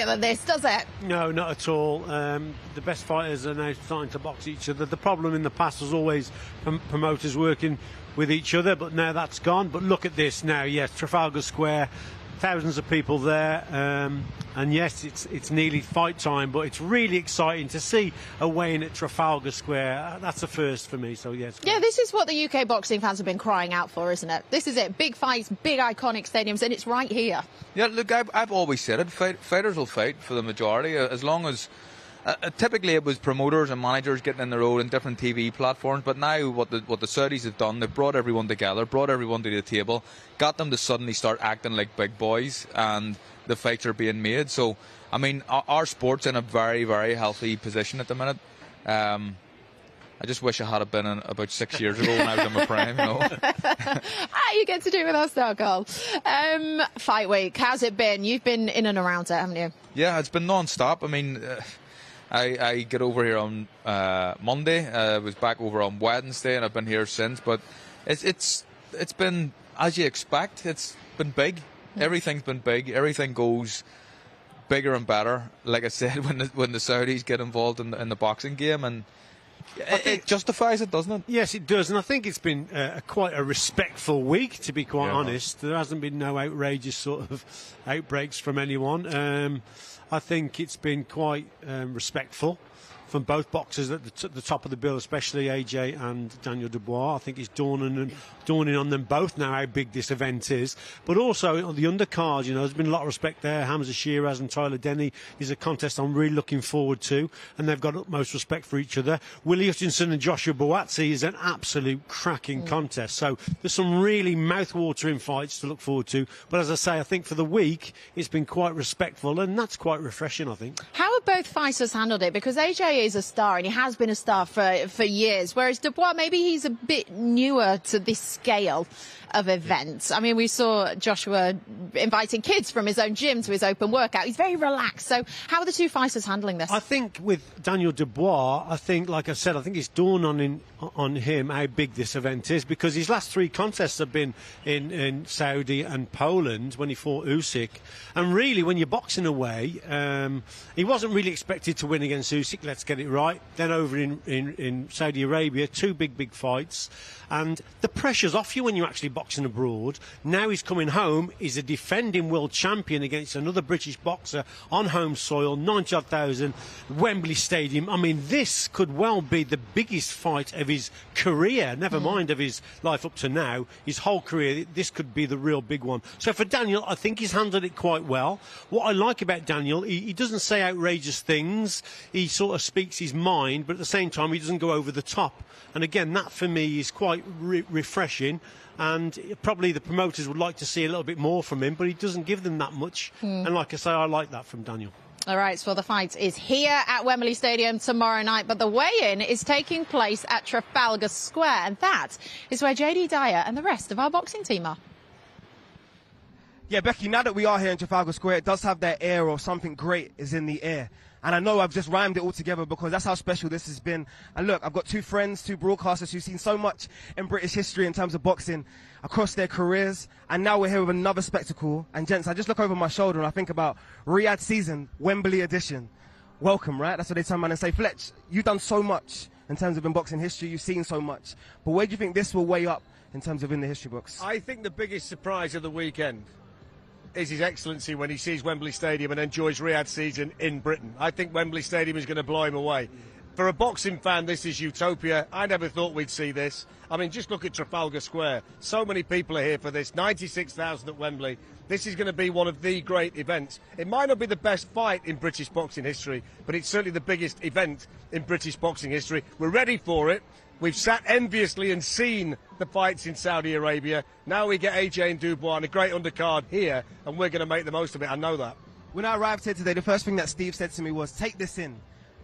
bigger than this, does it? No, not at all. The best fighters are now starting to box each other. The problem in the past was always promoters working with each other, but now that's gone. But look at this now. Yes, Trafalgar Square, thousands of people there, and yes, it's nearly fight time, but it's really exciting to see a weigh-in at Trafalgar Square. That's a first for me, so yes. Yeah, this is what the UK boxing fans have been crying out for, isn't it? This is it. Big fights, big iconic stadiums, and it's right here. Yeah, look, I've always said it. Fighters will fight for the majority, as long as... typically it was promoters and managers getting in the road in different TV platforms, but now what the Saudis have done, they've brought everyone together, brought everyone to the table, got them to suddenly start acting like big boys, and the fights are being made. So, I mean, our sport's in a very, very healthy position at the minute. I just wish I had been in about 6 years ago when I was in my prime, you know. You get to do it with us now, Carl. Fight week, how's it been? You've been in and around it, haven't you? Yeah, it's been non-stop. I mean... I get over here on Monday. I was back over on Wednesday, and I've been here since. But it's been as you expect. It's been big. Everything's been big. Everything goes bigger and better. Like I said, when the Saudis get involved in the boxing game, and it justifies it, doesn't it? Yes, it does. And I think it's been quite a respectful week, to be quite honest. There hasn't been no outrageous sort of outbreaks from anyone. I think it's been quite respectful from both boxers at the top of the bill, especially AJ and Daniel Dubois. I think it's dawning on them both now how big this event is. But also on the undercard, you know, there's been a lot of respect there. Hamza Shiraz and Tyler Denny is a contest I'm really looking forward to, and they've got utmost respect for each other. Willie Hutchinson and Joshua Buatsi is an absolute cracking contest. So there's some really mouth-watering fights to look forward to. But as I say, I think for the week, it's been quite respectful, and that's quite refreshing, I think. How have both fighters handled it? Because AJ is a star, and he has been a star for years, whereas Dubois, maybe he's a bit newer to this scale of events. I mean, we saw Joshua inviting kids from his own gym to his open workout. He's very relaxed. So how are the two fighters handling this? I think with Daniel Dubois, I think, like I said, I think it's dawned on him how big this event is, because his last three contests have been in Saudi and Poland when he fought Usyk. And really, when you're boxing away, he wasn't really expected to win against Usyk, let's get it right. Then over in Saudi Arabia, two big fights. And the pressure's off you when you're actually boxing abroad. Now he's coming home. He's a defending world champion against another British boxer on home soil, 90,000, Wembley Stadium. I mean, this could well be the biggest fight of his career, never mind of his life up to now. His whole career, this could be the real big one. So for Daniel, I think he's handled it quite well. What I like about Daniel, he doesn't say outrageous things. He sort of speaks his mind, but at the same time, he doesn't go over the top. And again, that for me is quite refreshing, and probably the promoters would like to see a little bit more from him, but he doesn't give them that much. And like I say, I like that from Daniel. All right, so the fight is here at Wembley Stadium tomorrow night, but the weigh-in is taking place at Trafalgar Square, and that is where JD Dyer and the rest of our boxing team are. Yeah, Becky, now that we are here in Trafalgar Square, it does have that air of something great is in the air. And I know I've just rhymed it all together because that's how special this has been. And look, I've got two friends, two broadcasters who've seen so much in British history in terms of boxing across their careers. And now we're here with another spectacle. And gents, I just look over my shoulder and I think about Riyadh season, Wembley edition. Welcome, right? That's what they turn around and say. Fletch, you've done so much in terms of in boxing history. You've seen so much. But where do you think this will weigh up in terms of in the history books? I think the biggest surprise of the weekend is His Excellency when he sees Wembley Stadium and enjoys Riyadh season in Britain. I think Wembley Stadium is going to blow him away. For a boxing fan, this is utopia. I never thought we'd see this. I mean, just look at Trafalgar Square. So many people are here for this. 96,000 at Wembley. This is going to be one of the great events. It might not be the best fight in British boxing history, but it's certainly the biggest event in British boxing history. We're ready for it. We've sat enviously and seen the fights in Saudi Arabia. Now we get AJ and Dubois and a great undercard here, and we're going to make the most of it. I know that. When I arrived here today, the first thing that Steve said to me was, take this in.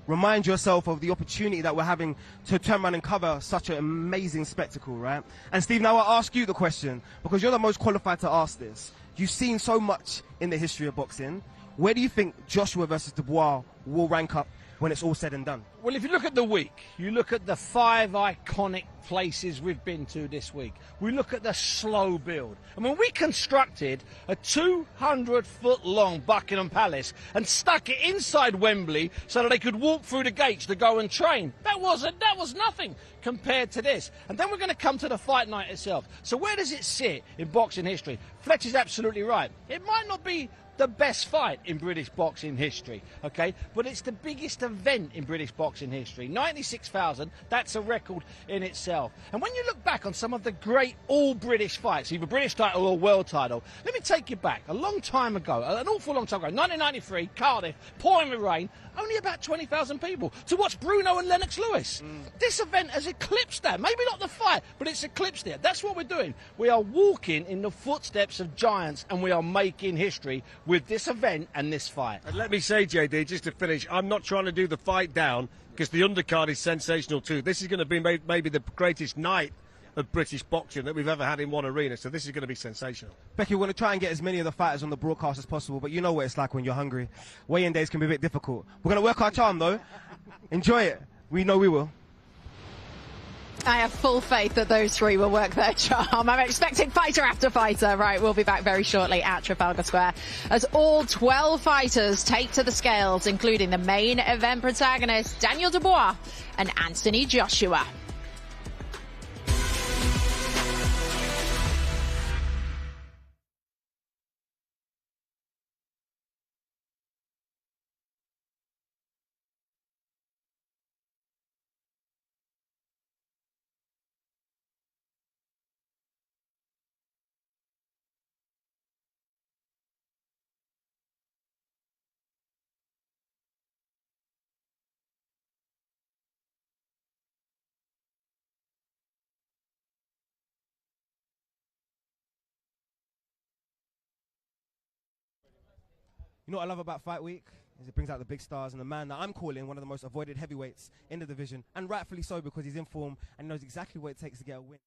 Remind yourself of the opportunity that we're having to turn around and cover such an amazing spectacle, right? And Steve, now I'll ask you the question, because you're the most qualified to ask this. You've seen so much in the history of boxing. Where do you think Joshua versus Dubois will rank up when it's all said and done? Well, if you look at the week, you look at the 5 iconic places we've been to this week. We look at the slow build. I mean, we constructed a 200-foot-long Buckingham Palace and stuck it inside Wembley so that they could walk through the gates to go and train. That was nothing compared to this. And then we're going to come to the fight night itself. So where does it sit in boxing history? Fletch is absolutely right. It might not be the best fight in British boxing history, okay? But it's the biggest event in British boxing history. 96,000, that's a record in itself. And when you look back on some of the great all-British fights, either British title or world title, let me take you back a long time ago, an awful long time ago, 1993, Cardiff, pouring with rain, only about 20,000 people to watch Bruno and Lennox Lewis. This event has eclipsed that. Maybe not the fight, but it's eclipsed it. That's what we're doing. We are walking in the footsteps of giants, and we are making history with this event and this fight. And let me say, JD, just to finish, I'm not trying to do the fight down because the undercard is sensational too. This is going to be maybe the greatest night of British boxing that we've ever had in one arena, so this is going to be sensational. Becky, we're going to try and get as many of the fighters on the broadcast as possible, but you know what it's like when you're hungry. Weigh-in days can be a bit difficult. We're going to work our charm, though. Enjoy it. We know we will. I have full faith that those three will work their charm. I'm expecting fighter after fighter. Right, we'll be back very shortly at Trafalgar Square as all 12 fighters take to the scales, including the main event protagonists, Daniel Dubois and Anthony Joshua. You know what I love about Fight Week? Is it brings out the big stars, and the man that I'm calling one of the most avoided heavyweights in the division, and rightfully so because he's in form and knows exactly what it takes to get a win.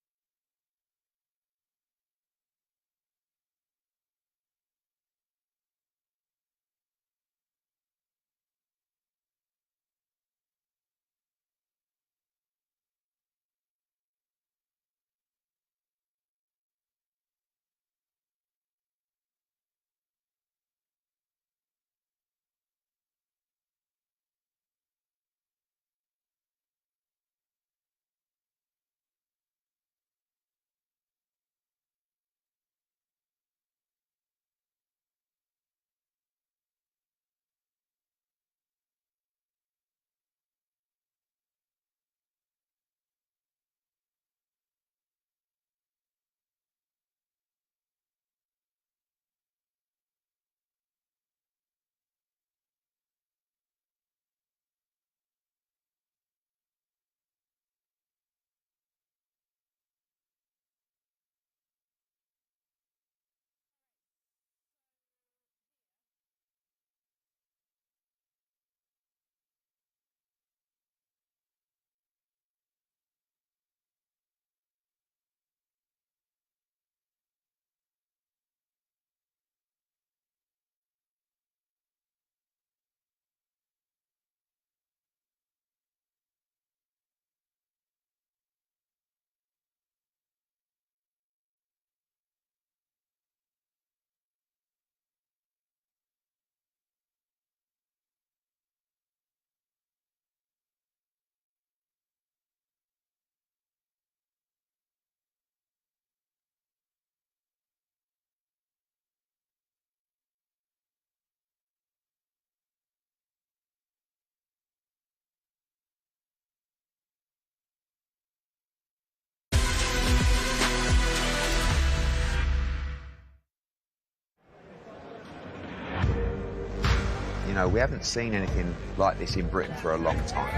You know, we haven't seen anything like this in Britain for a long time.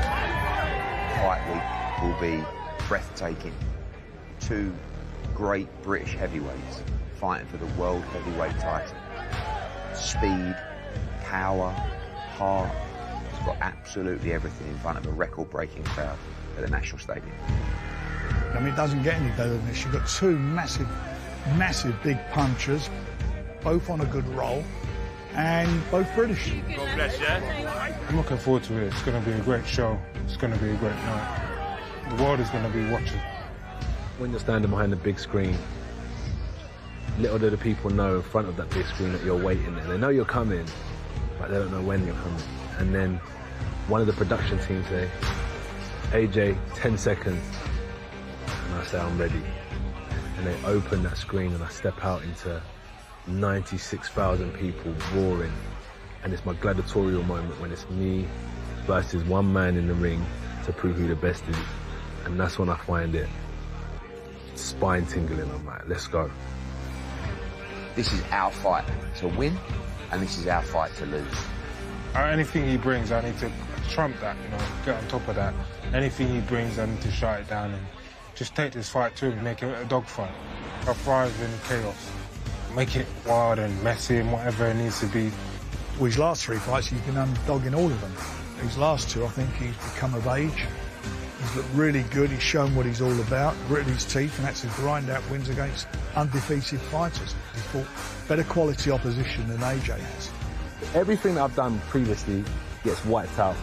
Fight Week will be breathtaking. Two great British heavyweights fighting for the world heavyweight title. Speed, power, heart. It's got absolutely everything in front of a record-breaking crowd at the National Stadium. I mean, it doesn't get any better than this. You've got two massive big punchers, both on a good roll. and both British. God bless you. I'm looking forward to it. It's going to be a great show. It's going to be a great night. The world is going to be watching. When you're standing behind the big screen, little do the people know in front of that big screen that you're waiting, and they know you're coming, but they don't know when you're coming. And then one of the production team say, AJ, 10 seconds. And I say, I'm ready. And they open that screen and I step out into 96,000 people roaring. And it's my gladiatorial moment when it's me versus one man in the ring to prove who the best is. And that's when I find it spine tingling. I'm like, let's go. This is our fight to win, and this is our fight to lose. Anything he brings, I need to trump that, you know, get on top of that. Anything he brings, I need to shut it down and just take this fight to him, make it a dogfight. I thrive in chaos. Make it wild and messy and whatever it needs to be. Well, his last 3 fights, he's been underdog in all of them. His last 2, I think he's become of age. He's looked really good. He's shown what he's all about, gritted his teeth, and had to grind out wins against undefeated fighters. He's fought better quality opposition than AJ has. Everything that I've done previously gets wiped out.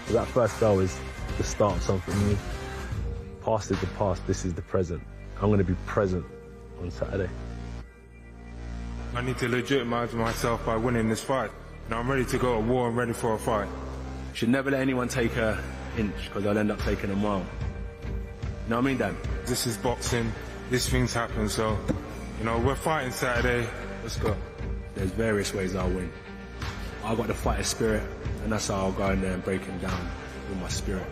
So that first bell is the start of something new. Past is the past, this is the present. I'm going to be present on Saturday. I need to legitimize myself by winning this fight. Now I'm ready to go to war and ready for a fight. Should never let anyone take an inch, because I'll end up taking a mile. You know what I mean, Dan? This is boxing, these things happen, so, you know, we're fighting Saturday, let's go. There's various ways I'll win. I've got the fighter spirit, and that's how I'll go in there and break him down with my spirit.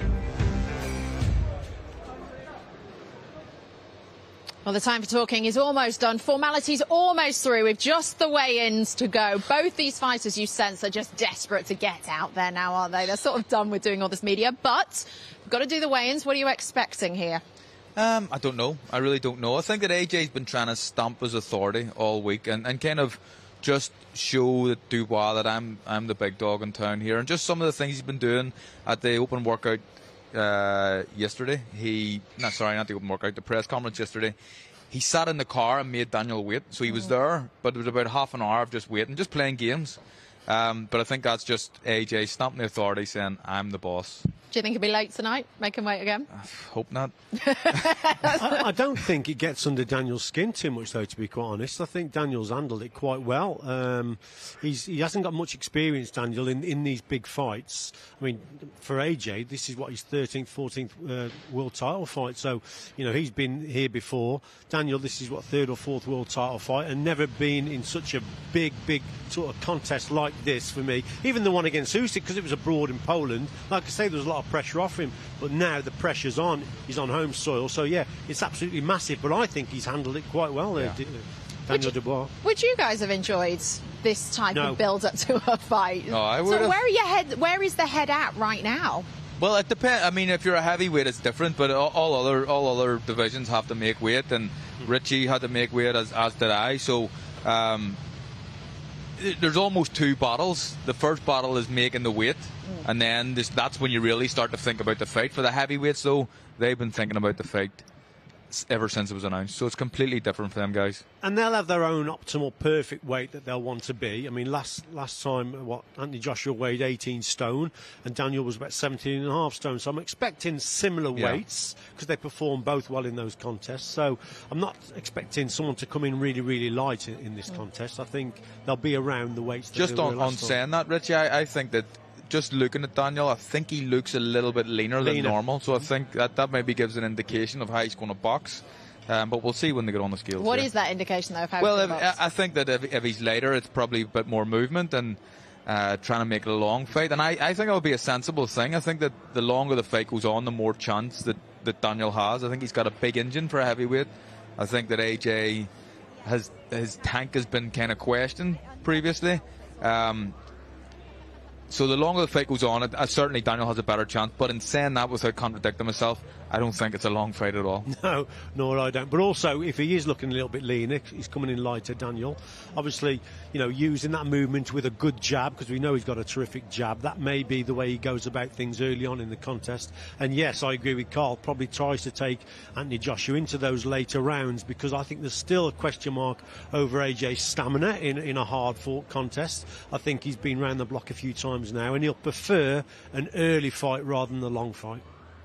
Well, the time for talking is almost done. Formalities almost through with just the weigh-ins to go. Both these fighters, you sense, are just desperate to get out there now, aren't they? They're sort of done with doing all this media, but we've got to do the weigh-ins. What are you expecting here? I don't know. I really don't know. I think that AJ's been trying to stamp his authority all week and kind of just show that Dubois that I'm the big dog in town here, and just some of the things he's been doing at the open workout yesterday. Not the open workout, the press conference yesterday. He sat in the car and made Daniel wait. So he was there, but it was about half an hour of just waiting, just playing games. But I think that's just AJ stamping the authority, saying, I'm the boss. Do you think he'll be late tonight? Make him wait again? Hope not. I don't think it gets under Daniel's skin too much, though, to be quite honest. I think Daniel's handled it quite well. He hasn't got much experience, Daniel, in these big fights. I mean, for AJ, this is what his 13th, 14th world title fight. So, you know, he's been here before. Daniel, this is what, 3rd or 4th world title fight, and never been in such a big sort of contest like this for me. Even the one against Usyk, because it was abroad in Poland. Like I say, there was a lot of pressure off him, but now the pressure's on. He's on home soil, so yeah, it's absolutely massive. But I think he's handled it quite well there, Daniel Dubois. Would you guys have enjoyed this type of build-up to a fight? No, I would. So where is the head at right now? Well, it depends. I mean, if you're a heavyweight, it's different. But all other divisions have to make weight, and Richie had to make weight, as did I. So. There's almost 2 battles. The first battle is making the weight, and then that's when you really start to think about the fight. For the heavyweights, though, they've been thinking about the fight ever since it was announced. So it's completely different for them guys. And they'll have their own optimal perfect weight that they'll want to be. I mean, last time, Anthony Joshua weighed 18 stone and Daniel was about 17.5 stone. So I'm expecting similar weights because they perform both well in those contests. So I'm not expecting someone to come in really, really light in this contest. I think they'll be around the weights that just they were on last time. saying that, Richie, I think that just looking at Daniel, I think he looks a little bit leaner than normal. So I think that maybe gives an indication of how he's going to box. But we'll see when they get on the scales. What is that indication, though, of how well, he's going to box? I think that if he's lighter, it's probably a bit more movement and trying to make it a long fight. And I think it would be a sensible thing. I think that the longer the fight goes on, the more chance that Daniel has. I think he's got a big engine for a heavyweight. I think that AJ his tank has been kind of questioned previously. So So the longer the fight goes on, certainly Daniel has a better chance. But in saying that, without contradicting myself, I don't think it's a long fight at all. No, nor I don't. But also, if he is looking a little bit leaner, he's coming in lighter, Daniel. Obviously, using that movement with a good jab, because we know he's got a terrific jab. That may be the way he goes about things early on in the contest. And yes, I agree with Carl. Probably tries to take Anthony Joshua into those later rounds, because I think there's still a question mark over AJ's stamina in a hard-fought contest. I think he's been round the block a few times now, and he'll prefer an early fight rather than the long fight.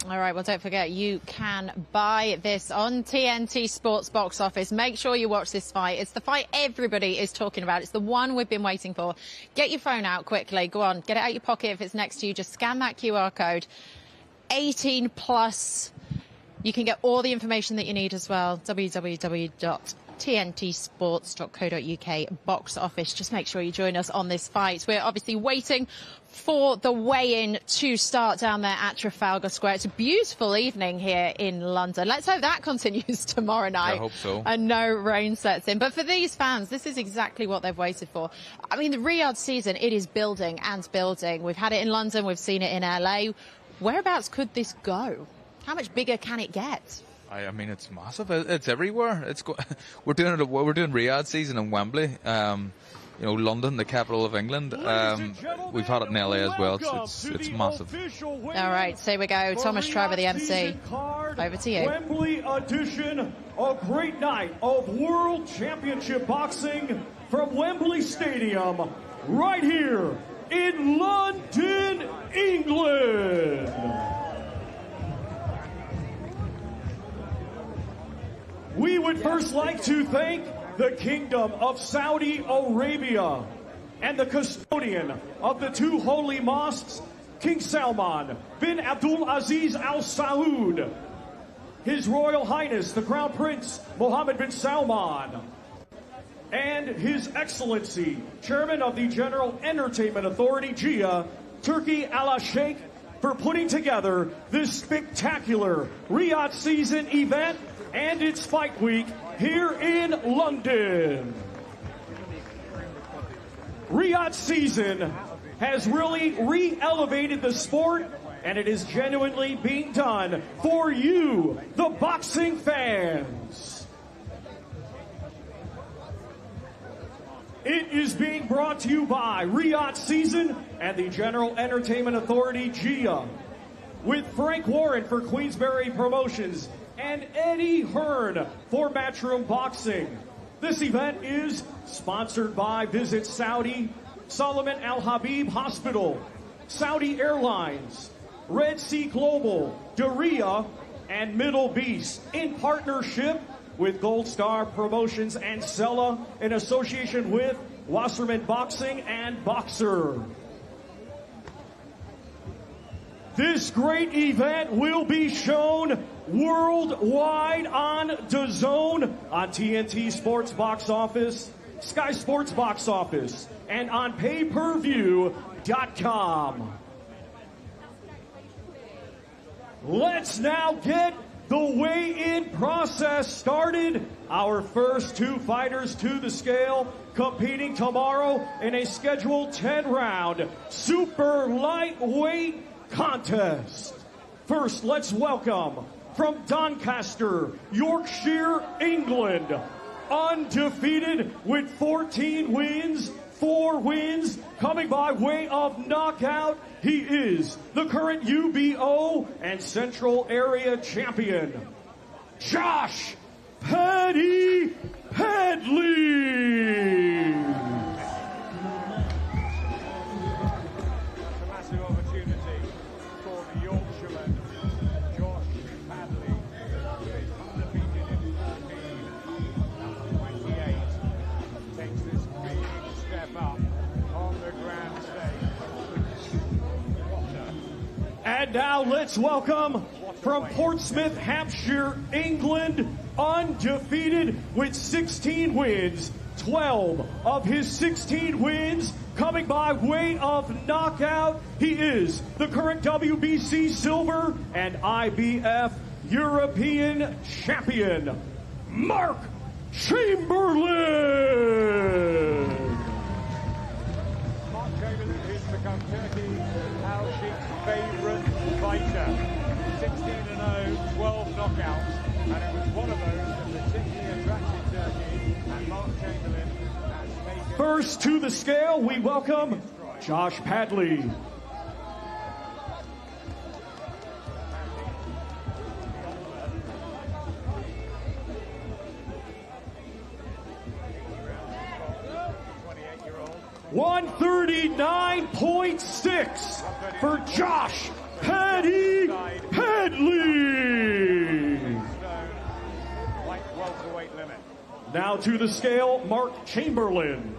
All right, well, don't forget, you can buy this on TNT Sports Box Office. Make sure you watch this fight. It's the fight everybody is talking about. It's the one we've been waiting for. Get your phone out quickly. Go on, get it out your pocket if it's next to you. Just scan that QR code. 18 plus. You can get all the information that you need as well. www.tntsports.co.uk box office. Just make sure you join us on this fight. We're obviously waiting for the weigh-in to start down there at Trafalgar Square. It's a beautiful evening here in London. Let's hope that continues tomorrow night. I hope so. And no rain sets in. But for these fans, this is exactly what they've waited for. I mean, the Riyadh season, it is building and building. We've had it in London. We've seen it in LA. Whereabouts could this go? How much bigger can it get? I mean, it's massive. It's everywhere. We're doing Riyadh season in Wembley. London, the capital of England. We've had it in LA as well. It's massive. All right, so here we go. Thomas Trevor, the MC. Over to you. Wembley edition, a great night of World Championship Boxing from Wembley Stadium, right here in London, England. We would first like to thank the Kingdom of Saudi Arabia and the custodian of the two holy mosques, King Salman bin Abdul Aziz Al Saud, His Royal Highness the Crown Prince Mohammed bin Salman, and His Excellency Chairman of the General Entertainment Authority, GIA, Turki Al Sheikh, for putting together this spectacular Riyadh season event and its fight week here in London. Riyadh season has really re-elevated the sport, and it is genuinely being done for you, the boxing fans. It is being brought to you by Riyadh season and the General Entertainment Authority, GIA, with Frank Warren for Queensberry Promotions and Eddie Hearn for Matchroom Boxing. This event is sponsored by Visit Saudi, Solomon Al Habib Hospital, Saudi Airlines, Red Sea Global, Daria, and Middle Beast, in partnership with Gold Star Promotions and Sella, in association with Wasserman Boxing and Boxer. This great event will be shown worldwide on DAZN, on TNT Sports Box Office, Sky Sports Box Office, and on payperview.com. Let's now get the weigh-in process started. Our first two fighters to the scale competing tomorrow in a scheduled 10-round super lightweight contest. First, let's welcome from Doncaster, Yorkshire, England, undefeated with 14 wins, 4 wins, coming by way of knockout. He is the current UBO and Central Area champion, Josh Paddy Headley. Massive opportunity for the Yorkshireman, Josh Padley, who is undefeated in 14, 28, takes this big step up on the grand stage. And now let's welcome from Portsmouth, Hampshire, England, undefeated with 16 wins, 12 of his 16 wins coming by way of knockout. He is the current WBC silver and IBF European champion, Mark Chamberlain. Mark Chamberlain, who's become Turkey's favourite fighter. 16-0, 12 knockouts, and it was one of those that particularly attracted Turkey, and Mark Chamberlain has taken... First to the scale, we welcome Josh Padley. $139.6 for Josh Paddy Padley. Now to the scale, Mark Chamberlain.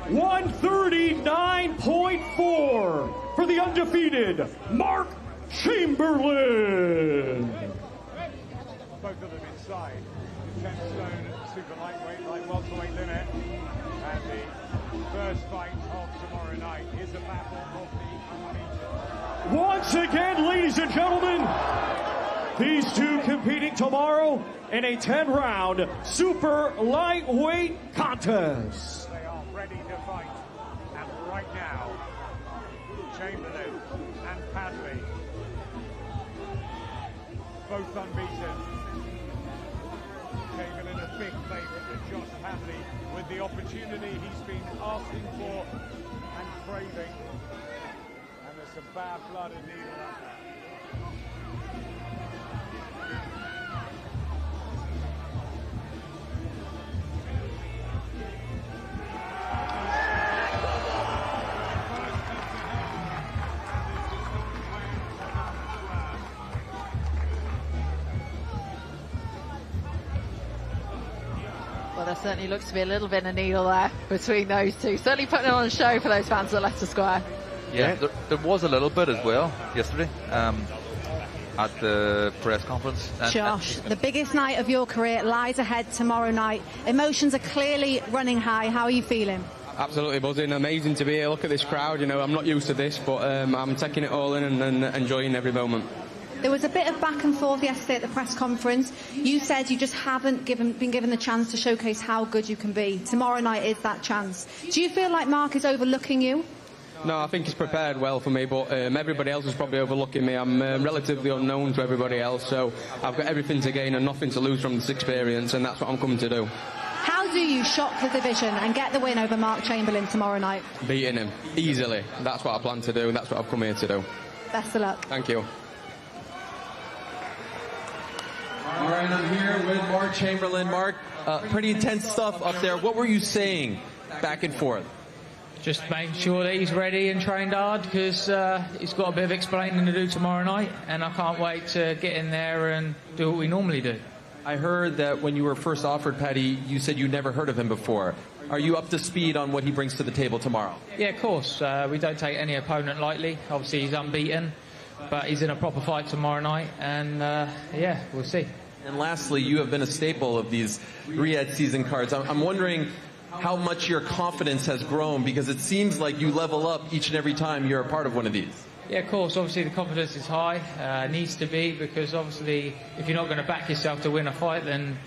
$139.4 for the undefeated Mark Chamberlain. Both of them inside the 10-stone super lightweight, light welterweight limit. And the first fight of tomorrow night is a battle of the unbeaten. Once again, ladies and gentlemen, these two competing tomorrow in a 10-round super lightweight contest. They are ready to fight. And right now, Chamberlain and Padley, both unbeaten. Chamberlain a big favourite, but Josh Padley with the opportunity he's been asking for and craving. And there's some bad blood in neither of them. Well, there certainly looks to be a little bit of needle there between those two. Certainly putting on a show for those fans at Leicester Square. Yeah, there was a little bit as well yesterday at the press conference. Josh, the biggest night of your career lies ahead tomorrow night. Emotions are clearly running high. How are you feeling? Absolutely buzzing. Amazing to be here. Look at this crowd. You know, I'm not used to this, but I'm taking it all in and enjoying every moment. There was a bit of back and forth yesterday at the press conference. You said you just haven't been given the chance to showcase how good you can be. Tomorrow night is that chance. Do you feel like Mark is overlooking you? No, I think he's prepared well for me, but everybody else is probably overlooking me. I'm relatively unknown to everybody else, so I've got everything to gain and nothing to lose from this experience, and that's what I'm coming to do. How do you shock the division and get the win over Mark Chamberlain tomorrow night? Beating him, easily. That's what I plan to do, and that's what I've come here to do. Best of luck. Thank you. All right, I'm here with Mark Chamberlain. Mark, pretty intense stuff up there. What were you saying back and forth? Just making sure that he's ready and trained hard, because he's got a bit of explaining to do tomorrow night, and I can't wait to get in there and do what we normally do. I heard that when you were first offered Paddy, you said you'd never heard of him before. Are you up to speed on what he brings to the table tomorrow? Yeah, of course. We don't take any opponent lightly. Obviously, he's unbeaten, but he's in a proper fight tomorrow night, and yeah, we'll see. And lastly, you have been a staple of these Riyadh season cards. I'm wondering how much your confidence has grown, because it seems like you level up each and every time you're a part of one of these. Yeah, of course. Obviously, the confidence is high. Needs to be, because obviously, if you're not going to back yourself to win a fight, then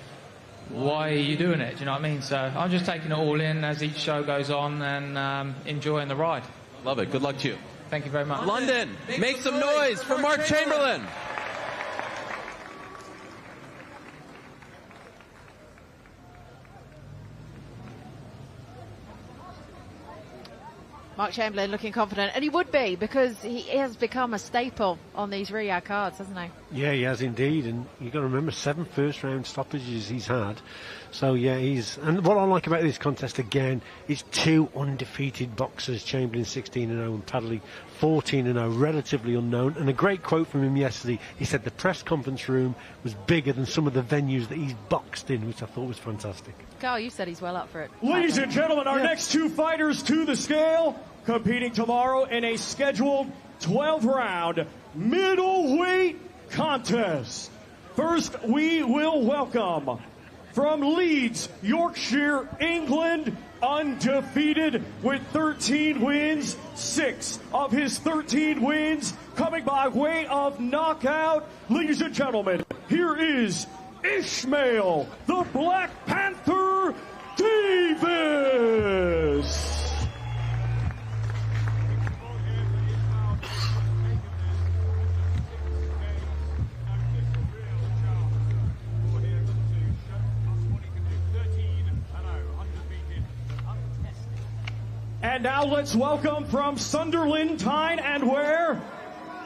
why are you doing it? Do you know what I mean? So I'm just taking it all in as each show goes on and enjoying the ride. Love it. Good luck to you. Thank you very much. London, make some noise for Mark Chamberlain. Mark Chamberlain looking confident, and he would be, because he has become a staple on these Riyadh cards, hasn't he? Yeah, he has indeed, and you've got to remember 7 first-round stoppages he's had. So yeah, and what I like about this contest again is 2 undefeated boxers, Chamberlain 16-0 and Padley 14-0, relatively unknown. And a great quote from him yesterday, he said the press conference room was bigger than some of the venues that he's boxed in, which I thought was fantastic. Carl, you said he's well up for it. Ladies and gentlemen, our next 2 fighters to the scale, competing tomorrow in a scheduled 12-round middleweight contest. First, we will welcome from Leeds, Yorkshire, England, undefeated with 13 wins, 6 of his 13 wins coming by way of knockout. Ladies and gentlemen, here is Ishmael, the Black Panther Davis. And now let's welcome from Sunderland, Tyne and Wear,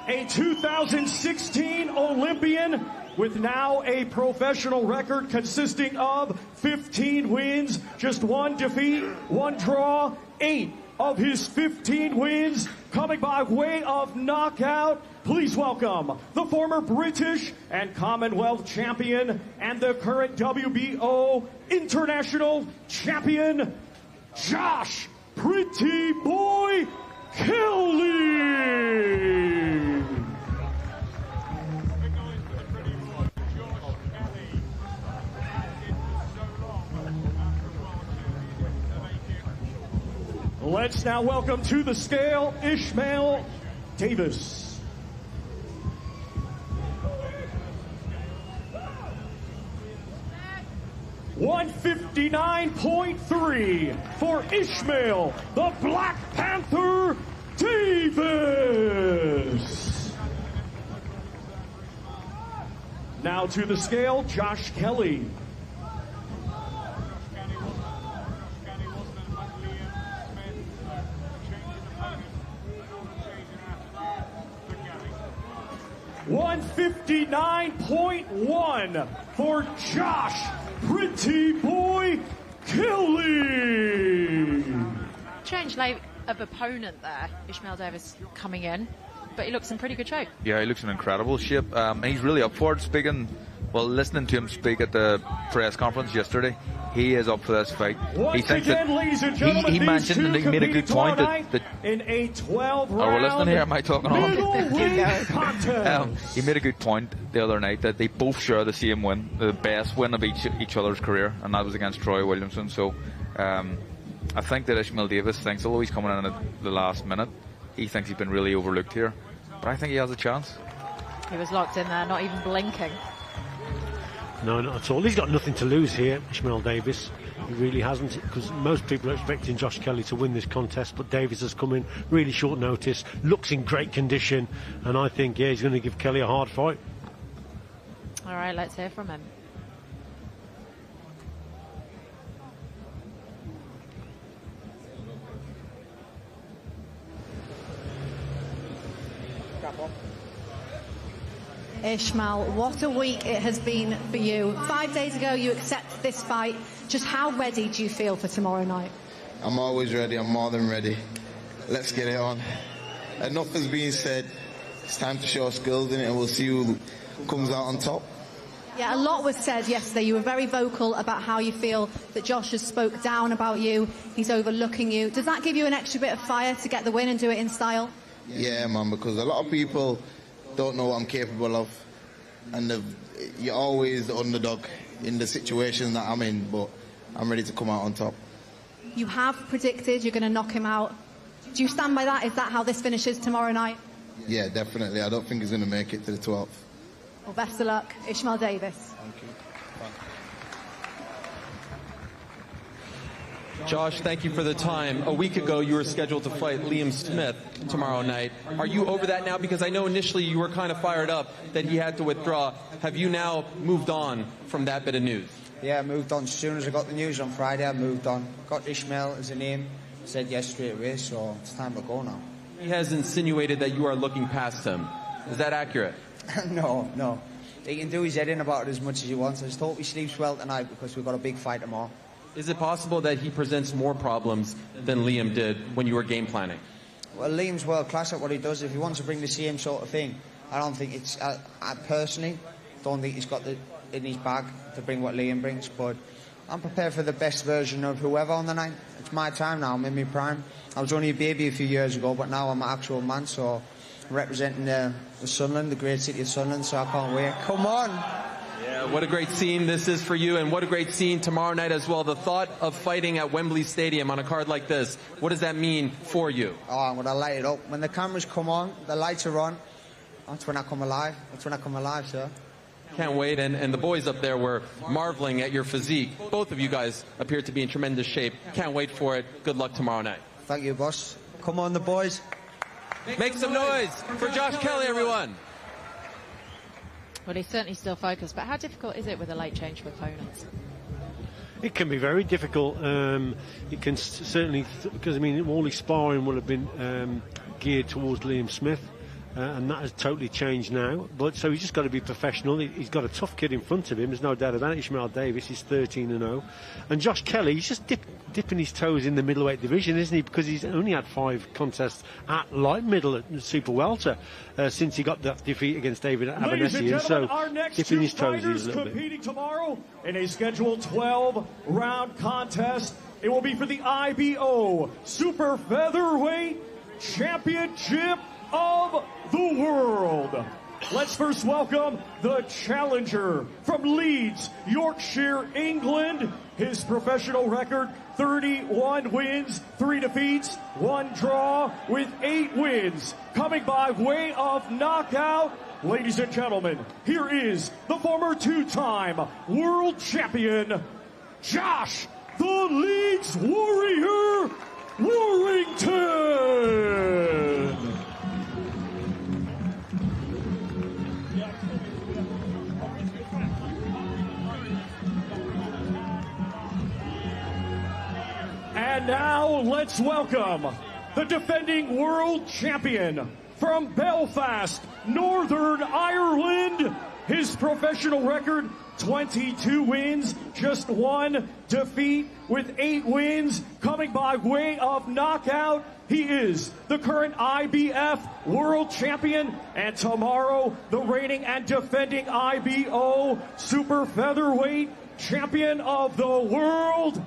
a 2016 Olympian with now a professional record consisting of 15 wins, just 1 defeat, 1 draw, 8 of his 15 wins coming by way of knockout. Please welcome the former British and Commonwealth champion and the current WBO international champion, Josh Pretty Boy Kelly. Let's now welcome to the scale Ishmael Davis. 159.3 for Ishmael, the Black Panther Davis. Now to the scale, Josh Kelly. 159.1 for Josh Pretty Boy Kelly. Change of opponent there, Ishmael Davis coming in, but he looks in pretty good shape. Yeah, he looks in incredible shape. He's really up for it. Listening to him speak at the press conference yesterday, he is up for this fight. Once again, ladies and gentlemen, he mentioned and he made a good point that in a 12-round we're listening here. Am I talking on? contest. He made a good point the other night that they both share the same win, the best win of each other's career, and that was against Troy Williamson. So I think that Ishmael Davis thinks, although he's coming in at the last minute, he thinks he's been really overlooked here. But I think he has a chance. He was locked in there, not even blinking. No, not at all. He's got nothing to lose here, Ishmael Davis. He really hasn't, because most people are expecting Josh Kelly to win this contest, but Davis has come in really short notice, looks in great condition, and I think, yeah, he's going to give Kelly a hard fight. All right, let's hear from him. Ishmael, what a week it has been for you. 5 days ago, you accepted this fight. Just how ready do you feel for tomorrow night? I'm always ready. I'm more than ready. Let's get it on. Enough has been said. It's time to show skills in it, and we'll see who comes out on top. Yeah, a lot was said yesterday. You were very vocal about how you feel that Josh has spoke down about you. He's overlooking you. Does that give you an extra bit of fire to get the win and do it in style? Yeah, man, because a lot of people don't know what I'm capable of, and you're always the underdog in the situation that I'm in, but I'm ready to come out on top. You have predicted you're going to knock him out. Do you stand by that? Is that how this finishes tomorrow night? Yeah, definitely. I don't think he's going to make it to the 12th. Well, best of luck, Ishmael Davis. Thank you. Josh, thank you for the time. A week ago, you were scheduled to fight Liam Smith tomorrow night. Are you over that now? Because I know initially you were kind of fired up that he had to withdraw. Have you now moved on from that bit of news? Yeah, I moved on. As soon as I got the news on Friday, I moved on. Got Ishmael as a name, said yes straight away, so it's time to go now. He has insinuated that you are looking past him. Is that accurate? No. He can do his head in about it as much as he wants. I just hope he sleeps well tonight because we've got a big fight tomorrow. Is it possible that he presents more problems than Liam did when you were game planning? Well, Liam's world class at what he does. If he wants to bring the same sort of thing, I don't think it's... I personally don't think he's got in his bag to bring what Liam brings, but I'm prepared for the best version of whoever on the night. It's my time now. I'm in my prime. I was only a baby a few years ago, but now I'm an actual man, so I'm representing the Sunderland, the great city of Sunderland, so I can't wait. Come on! Yeah, what a great scene this is for you, and what a great scene tomorrow night as well. The thought of fighting at Wembley Stadium on a card like this, what does that mean for you? Oh, I'm going to light it up. When the cameras come on, the lights are on, that's when I come alive. That's when I come alive, sir. Can't wait. And the boys up there were marveling at your physique. Both of you guys appear to be in tremendous shape. Can't wait for it. Good luck tomorrow night. Thank you, boss. Come on, the boys. Make some noise for Josh Kelly, everyone. Well, he's certainly still focused, but how difficult is it with a late change of opponents? It can be very difficult. It can certainly, because I mean, all his sparring will have been geared towards Liam Smith, and that has totally changed now. But so he's just got to be professional. He's got a tough kid in front of him. There's no doubt about it. Ishmael Davis is 13-0, and Josh Kelly, he's just dipping his toes in the middleweight division, isn't he? Because he's only had 5 contests at light middle at super welter since he got that defeat against David Abernethy, and so our next dipping his two toes fighters is a little bit. competing tomorrow in a scheduled 12-round contest. It will be for the IBO Super Featherweight Championship of the World. Let's first welcome the challenger from Leeds, Yorkshire, England. His professional record, 31 wins, 3 defeats, 1 draw, with 8 wins. Coming by way of knockout, ladies and gentlemen, here is the former 2-time world champion, Josh the Leeds Warrior Warrington. And now let's welcome the defending world champion from Belfast, Northern Ireland. His professional record, 22 wins, just 1 defeat, with 8 wins. Coming by way of knockout, he is the current IBF world champion, and tomorrow the reigning and defending IBO super featherweight champion of the world,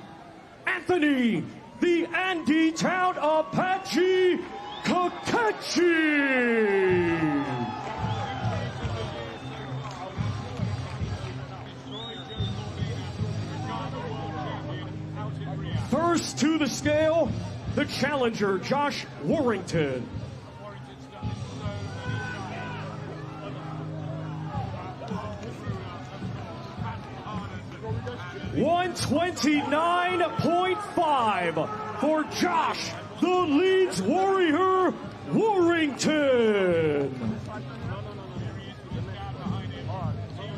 Anthony, the Andy Town Apache Kakachi. First to the scale, the challenger, Josh Warrington. $129.5 for Josh, the Leeds Warrior Warrington.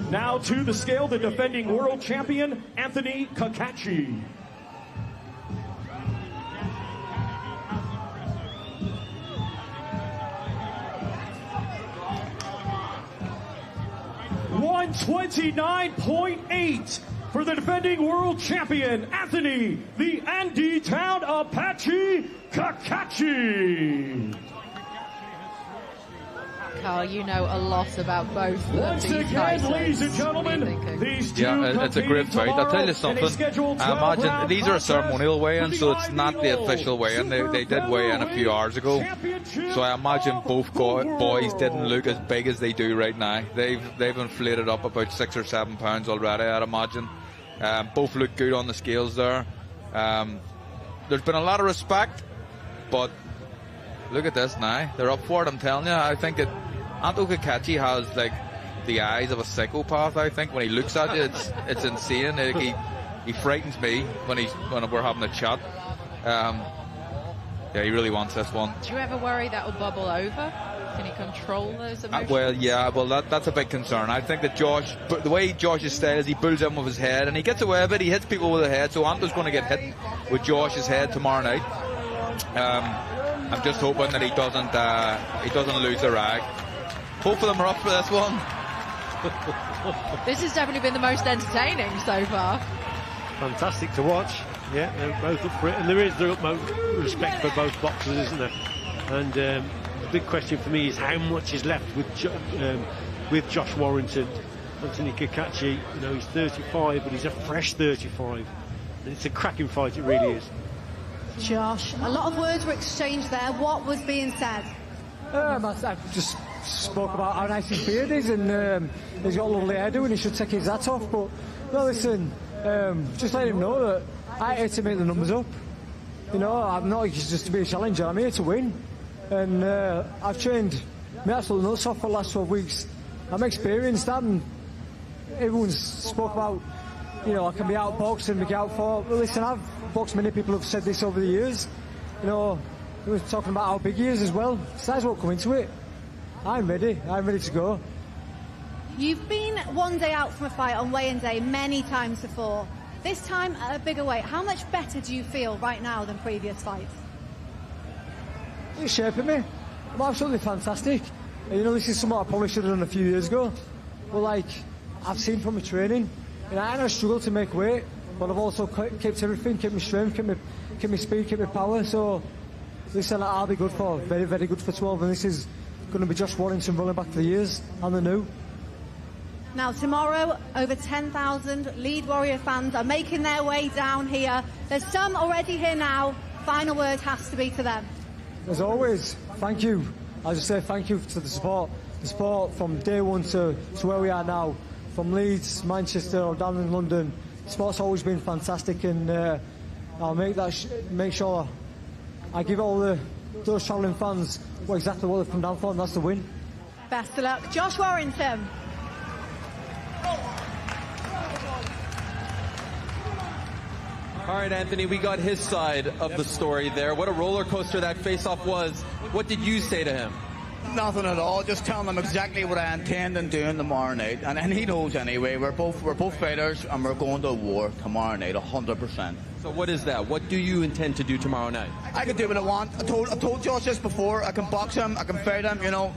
Now to the scale, the defending world champion, Anthony Kakachi. $129.8 for the defending world champion, Anthony, the Andy Town Apache Kakachi. Carl, you know a lot about both of Once these again, guys. ladies and gentlemen, these two it's a great fight. I'll tell you something. I imagine these are a ceremonial weigh-in, so it's not the official weigh-in. They did weigh in a few hours ago, so I imagine both boys didn't look as big as they do right now. They've inflated up about 6 or 7 pounds already, I'd imagine. Both look good on the scales there. There's been a lot of respect, but look at this now. They're up for it, I'm telling you. I think that Anto Kakachi has like the eyes of a psychopath. I think when he looks at you, it's insane. He frightens me when we're having a chat. Yeah, he really wants this one. Do you ever worry that will bubble over? Can he control those emotions? That's a big concern. I think that Josh, the way Josh's style is, he builds in with his head and he gets away with it. He hits people with the head, so Anto's going to get hit with Josh's head tomorrow night. I'm just hoping that he doesn't lose the rag. Both of them are up for this one. This has definitely been the most entertaining so far. Fantastic to watch. Yeah, they're both up for it, and there is the utmost respect for both boxers, isn't there? And the big question for me is how much is left with Josh Warrington. Anthony Kakachi, he's 35, but he's a fresh 35, and it's a cracking fight. It really is. Josh, a lot of words were exchanged there. What was being said? I just spoke about how nice his beard is, and he's got a lovely hairdo, and he should take his hat off. But no, listen, just let him know that I here to make the numbers up. I'm not just to be a challenger. I'm here to win, and I've trained my absolute nuts off for the last 12 weeks. I'm experienced, and everyone's spoke about, you know, I can be out boxing, be out for. Well, listen, I've boxed many people who've said this over the years. You know, we were talking about how big he is as well. Size won't come into it. I'm ready to go. You've been one day out from a fight on weigh-in day many times before. This time at a bigger weight, how much better do you feel right now than previous fights? It's shaping me. I'm absolutely fantastic. And, you know, this is something I probably should have done a few years ago. But, like, I've seen from my training, you know, I struggle to make weight, but I've also kept everything, kept my strength, kept my speed, kept my power. So, listen, I'll be good for, very, very good for 12. And this is going to be Josh Warrington rolling back to the years and the new. Now, tomorrow, over 10,000 Lead Warrior fans are making their way down here. There's some already here now. Final word has to be to them. As always, thank you. I just say thank you to the support. The support from day one to where we are now. From Leeds, Manchester, or down in London. The support's always been fantastic, and I'll make sure I give all those travelling fans exactly what they've come down for, and that's the win. Best of luck. Josh Warrington. All right, Anthony, we got his side of the story there. What a roller coaster that face-off was. What did you say to him? Nothing at all. Just telling him exactly what I intend on doing tomorrow night, and he knows anyway. We're both fighters, and we're going to war tomorrow night, 100%. So what is that? What do you intend to do tomorrow night? I can do what I want. I told Josh this before. I can box him. I can fight him. You know,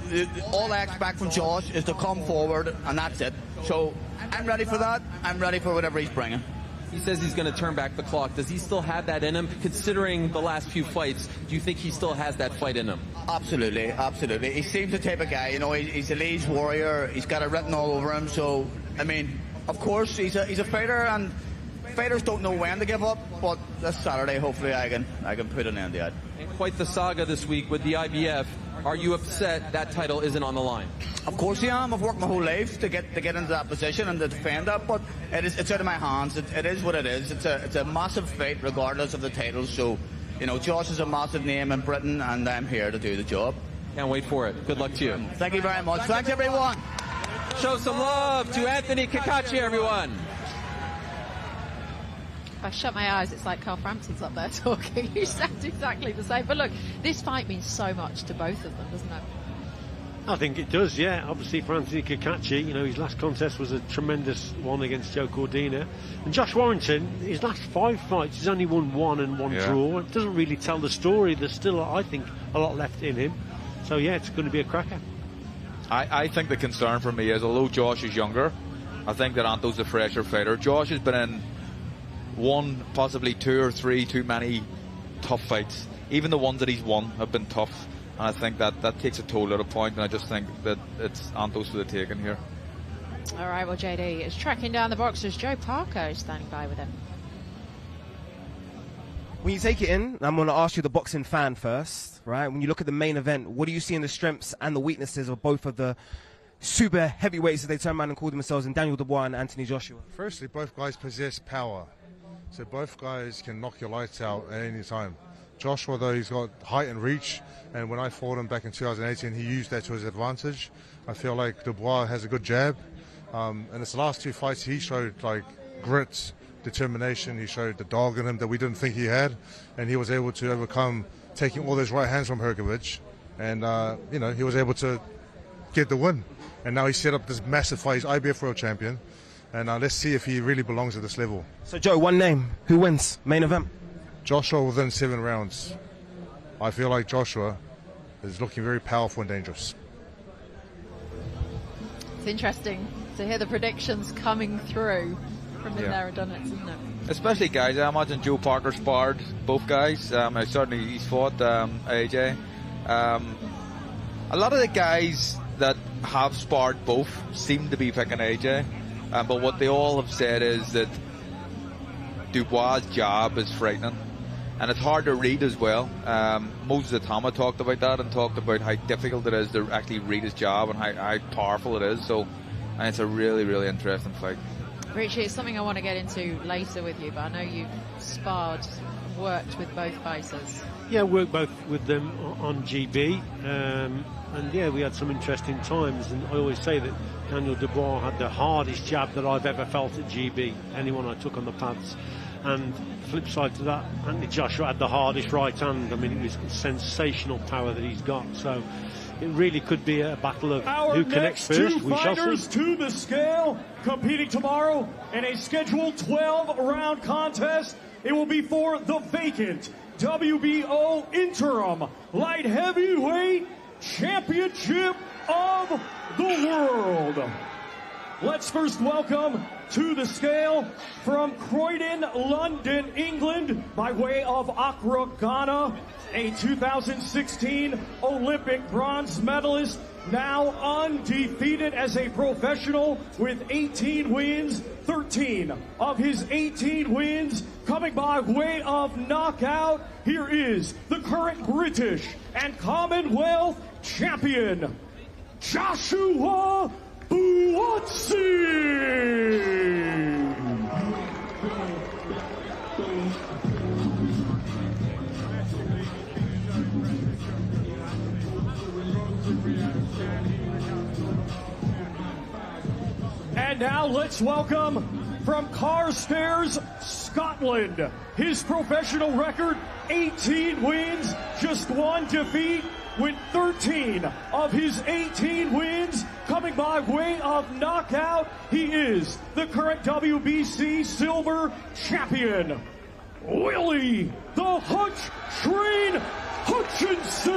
all I expect from Josh is to come forward, and that's it. So I'm ready for that. I'm ready for whatever he's bringing. He says he's going to turn back the clock. Does he still have that in him? Considering the last few fights, do you think he still has that fight in him? Absolutely, absolutely. He seems the type of guy, you know, he's a Leeds warrior. He's got it written all over him. So, I mean, of course, he's a fighter, and fighters don't know when to give up. But this Saturday, hopefully, I can put an end to it. And quite the saga this week with the IBF. Are you upset that title isn't on the line? Of course I am. I've worked my whole life to get into that position and to defend that, but it's out of my hands. It is what it is. It's a massive fight regardless of the title. So, you know, Josh is a massive name in Britain, and I'm here to do the job. Can't wait for it. Good luck to you. Thank you very much. Thanks, everyone. Show some love to Anthony Cacace, everyone. If I shut my eyes, it's like Carl Frampton's up there talking. You sound exactly the same. But look, this fight means so much to both of them, doesn't it? I think it does, yeah. Obviously for Anthony Cacace, you know, his last contest was a tremendous one against Joe Cordina. And Josh Warrington, his last 5 fights, he's only won 1 and 1 draw. It doesn't really tell the story. There's still, I think, a lot left in him. So, yeah, it's going to be a cracker. I think the concern for me is, although Josh is younger, I think that Anto's a fresher fighter. Josh has been in 1, possibly 2 or 3 too many tough fights. Even the ones that he's won have been tough, and I think that takes a toll at a point, and I just think that it's Antos for the taking here. All right, well, JD is tracking down the boxers. Joe Parker is standing by with him. When you take it in, I'm going to ask you, the boxing fan first, right? When you look at the main event, what do you see in the strengths and the weaknesses of both of the super heavyweights, as they turn around and call themselves, in Daniel Dubois and Anthony Joshua? Firstly, both guys possess power. So both guys can knock your lights out at any time. Joshua, though, he's got height and reach, and when I fought him back in 2018, he used that to his advantage. I feel like Dubois has a good jab, and his last 2 fights, he showed like grit, determination. He showed the dog in him that we didn't think he had, and he was able to overcome taking all those right hands from Herkovich, and you know, he was able to get the win. And now he's set up this massive fight. He's IBF World Champion. And let's see if he really belongs at this level. So, Joe, one name. Who wins main event? Joshua within 7 rounds. I feel like Joshua is looking very powerful and dangerous. It's interesting to hear the predictions coming through from the there and done it, isn't it? Especially guys, I imagine Joe Parker sparred both guys. Certainly he's fought AJ. A lot of the guys that have sparred both seem to be picking AJ. But what they all have said is that Dubois' jab is frightening, and it's hard to read as well. Moses Atama talked about that and talked about how difficult it is to actually read his jab and how powerful it is. So it's a really, really interesting fight. Richie, it's something I want to get into later with you, but I know you've sparred, worked with both fighters. Yeah, worked both with them on GB, and yeah, we had some interesting times. And I always say that Daniel Dubois had the hardest jab that I've ever felt at GB, anyone I took on the pads. And the flip side to that, Anthony Joshua had the hardest right hand. I mean, it was sensational power that he's got. So it really could be a battle of who connects first. Our next two fighters to the scale, competing tomorrow in a scheduled 12-round contest. It will be for the vacant WBO Interim Light Heavyweight Championship of the World. Let's first welcome to the scale from Croydon, London, England, by way of Accra, Ghana, a 2016 Olympic bronze medalist, now undefeated as a professional with 18 wins, 13 of his 18 wins coming by way of knockout. Here is the current British and Commonwealth champion, Joshua Buatsi. And now let's welcome from Carstairs, Scotland, his professional record, 18 wins, just 1 defeat, with 13 of his 18 wins coming by way of knockout. He is the current WBC Silver Champion, Willie the Hutch Train Hutchinson.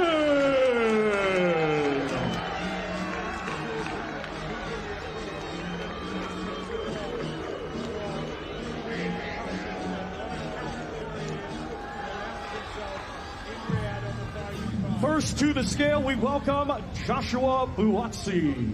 First to the scale, we welcome Joshua Buatsi.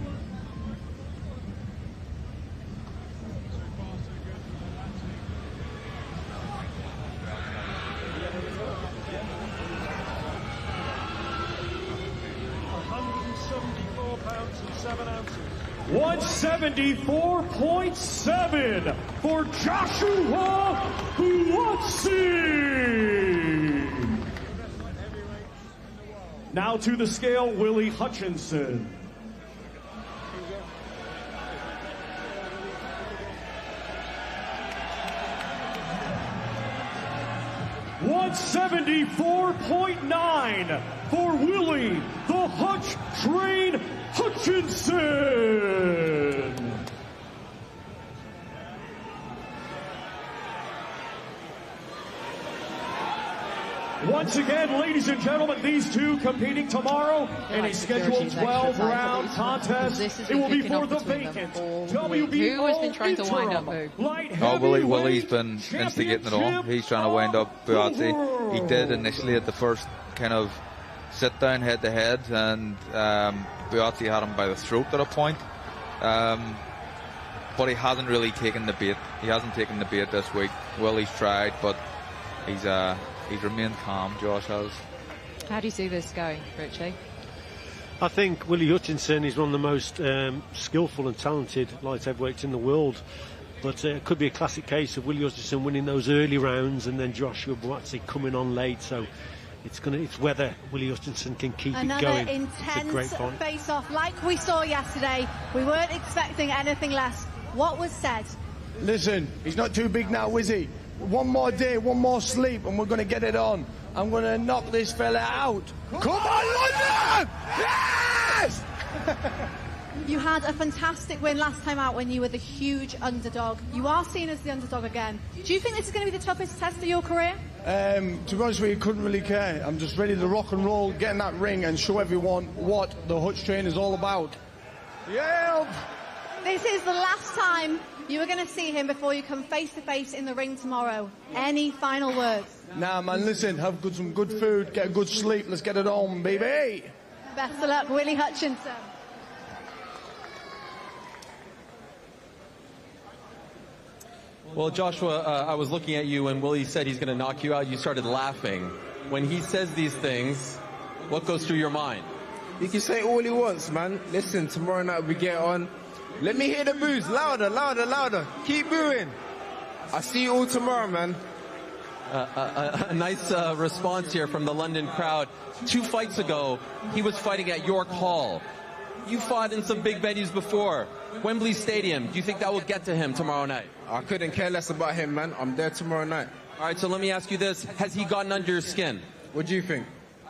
£174.7 for Joshua Buatsi. Now to the scale, Willie Hutchinson. $174.9 for Willie the Hutch Train Hutchinson. Once again, ladies and gentlemen, these two competing tomorrow in a scheduled 12-round contest. It will be for the vacant WBO Who has been trying to wind up who? Willie's been instigating it all. He's trying to wind up Buatsi. He did initially at the first kind of sit-down head-to-head, and Buatsi had him by the throat at a point. But he hasn't really taken the bait. He hasn't taken the bait this week. Willie's tried, but he's remained calm, Josh has. How do you see this going, Richie? I think Willie Hutchinson is one of the most skillful and talented light heavyweights in the world. But it could be a classic case of Willie Hutchinson winning those early rounds and then Joshua Buatsi coming on late. So it's whether Willie Hutchinson can keep it going. Another intense face-off like we saw yesterday. We weren't expecting anything less. What was said? Listen, he's not too big now, is he? One more day, one more sleep, and we're going to get it on. I'm going to knock this fella out. Come on, London! Yes! You had a fantastic win last time out when you were the huge underdog. You are seen as the underdog again. Do you think this is going to be the toughest test of your career? To be honest with you, couldn't really care. I'm just ready to rock and roll, get in that ring, and show everyone what the Hutch Train is all about. Yeah! This is the last time you are going to see him before you come face-to-face in the ring tomorrow. Any final words? Nah, man, listen, have some good food, get a good sleep, let's get it on, baby! Best of luck, Willie Hutchinson. Well, Joshua, I was looking at you when Willie said he's going to knock you out. You started laughing. When he says these things, what goes through your mind? He can say all he wants, man. Listen, tomorrow night we get on. Let me hear the boos. Louder, louder, louder. Keep booing. I'll see you all tomorrow, man. A nice response here from the London crowd. 2 fights ago, he was fighting at York Hall. You fought in some big venues before. Wembley Stadium, do you think that will get to him tomorrow night? I couldn't care less about him, man. I'm there tomorrow night. All right, so let me ask you this. Has he gotten under your skin? What do you think?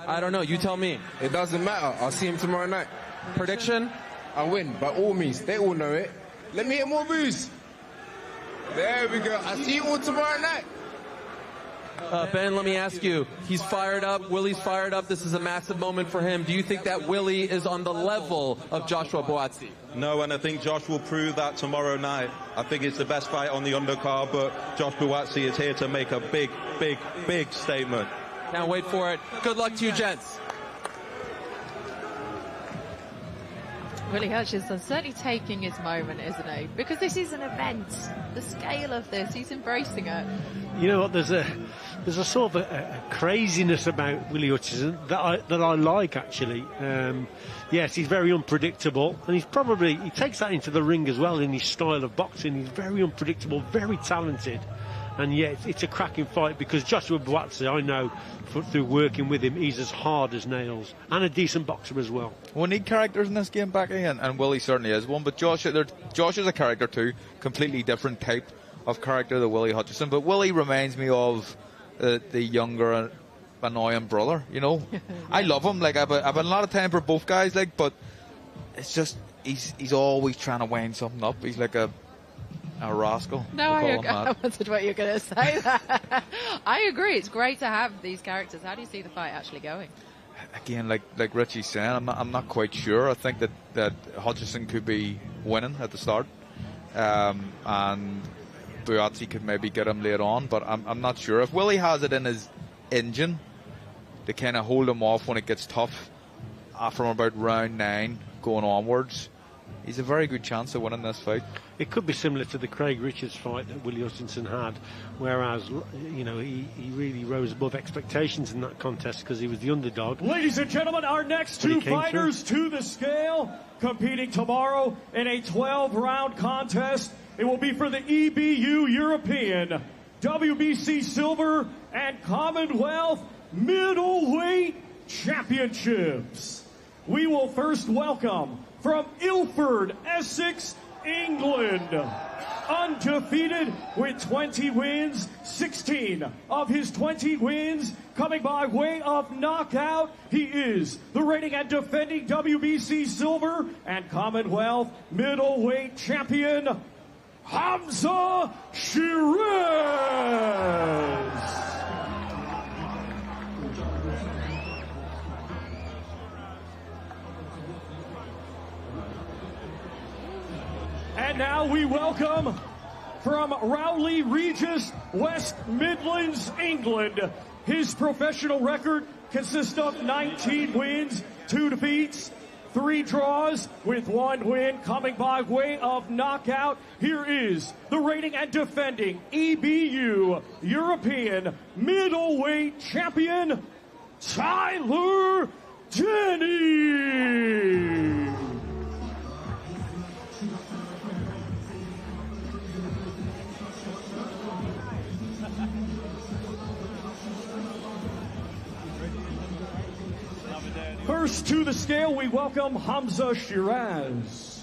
I don't know. You tell me. It doesn't matter. I'll see him tomorrow night. Prediction? I win, by all means. They all know it. Let me hear more boos. There we go. I'll see you all tomorrow night. Ben, let me ask you. He's fired up. Willie's fired up. This is a massive moment for him. Do you think that Willie is on the level of Joshua Buatsi? No, and I think Josh will prove that tomorrow night. I think it's the best fight on the undercard, but Josh Buatsi is here to make a big, big, big statement. Can't wait for it. Good luck to you, gents. Willie Hutchinson certainly taking his moment, isn't he? Because this is an event. The scale of this, he's embracing it. You know what? There's a sort of a craziness about Willie Hutchinson that I like, actually. Yes, he's very unpredictable, and he takes that into the ring as well in his style of boxing. He's very unpredictable, very talented, and yet it's a cracking fight because Joshua Buatsi, I know through working with him, he's as hard as nails and a decent boxer as well. We need characters in this game, Becky, and Willie certainly is one. But Josh is a character too, completely different type of character than Willie Hutchinson. But Willie reminds me of the younger, annoying brother. You know, I love him. Like I've a lot of time for both guys. Like, but it's just he's always trying to wind something up. He's like a rascal. No, I wondered what you were going to say. I agree. It's great to have these characters. How do you see the fight actually going? Again, like Richie's saying, I'm not quite sure. I think that Hutchinson could be winning at the start, and Buatsi could maybe get him later on. But I'm not sure if Willie has it in his engine to kind of hold him off when it gets tough from about round 9 going onwards. He's a very good chance of winning this fight. It could be similar to the Craig Richards fight that Willie Hutchinson had, whereas, you know, he really rose above expectations in that contest because he was the underdog. Ladies and gentlemen, our next two fighters to the scale, competing tomorrow in a 12-round contest. It will be for the EBU European, WBC Silver, and Commonwealth Middleweight Championships. We will first welcome from Ilford, Essex, England, undefeated with 20 wins, 16 of his 20 wins coming by way of knockout. He is the reigning and defending WBC Silver and Commonwealth Middleweight Champion, Hamza Shiraz. And now we welcome from Rowley Regis, West Midlands, England. His professional record consists of 19 wins, 2 defeats, 3 draws, with 1 win coming by way of knockout. Here is the reigning and defending EBU European Middleweight Champion, Tyler Denny. First to the scale, we welcome Hamza Shiraz.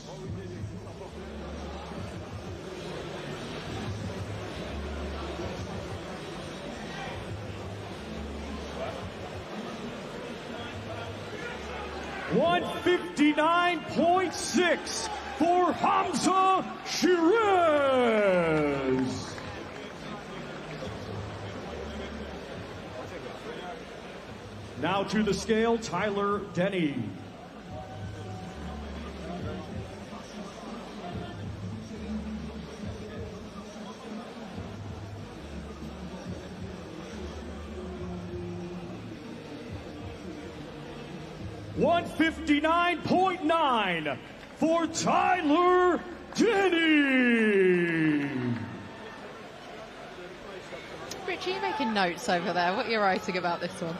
$159.6 for Hamza Shiraz. Now to the scale, Tyler Denny. $159.9 for Tyler Denny. Richie, you're making notes over there. What are you writing about this one?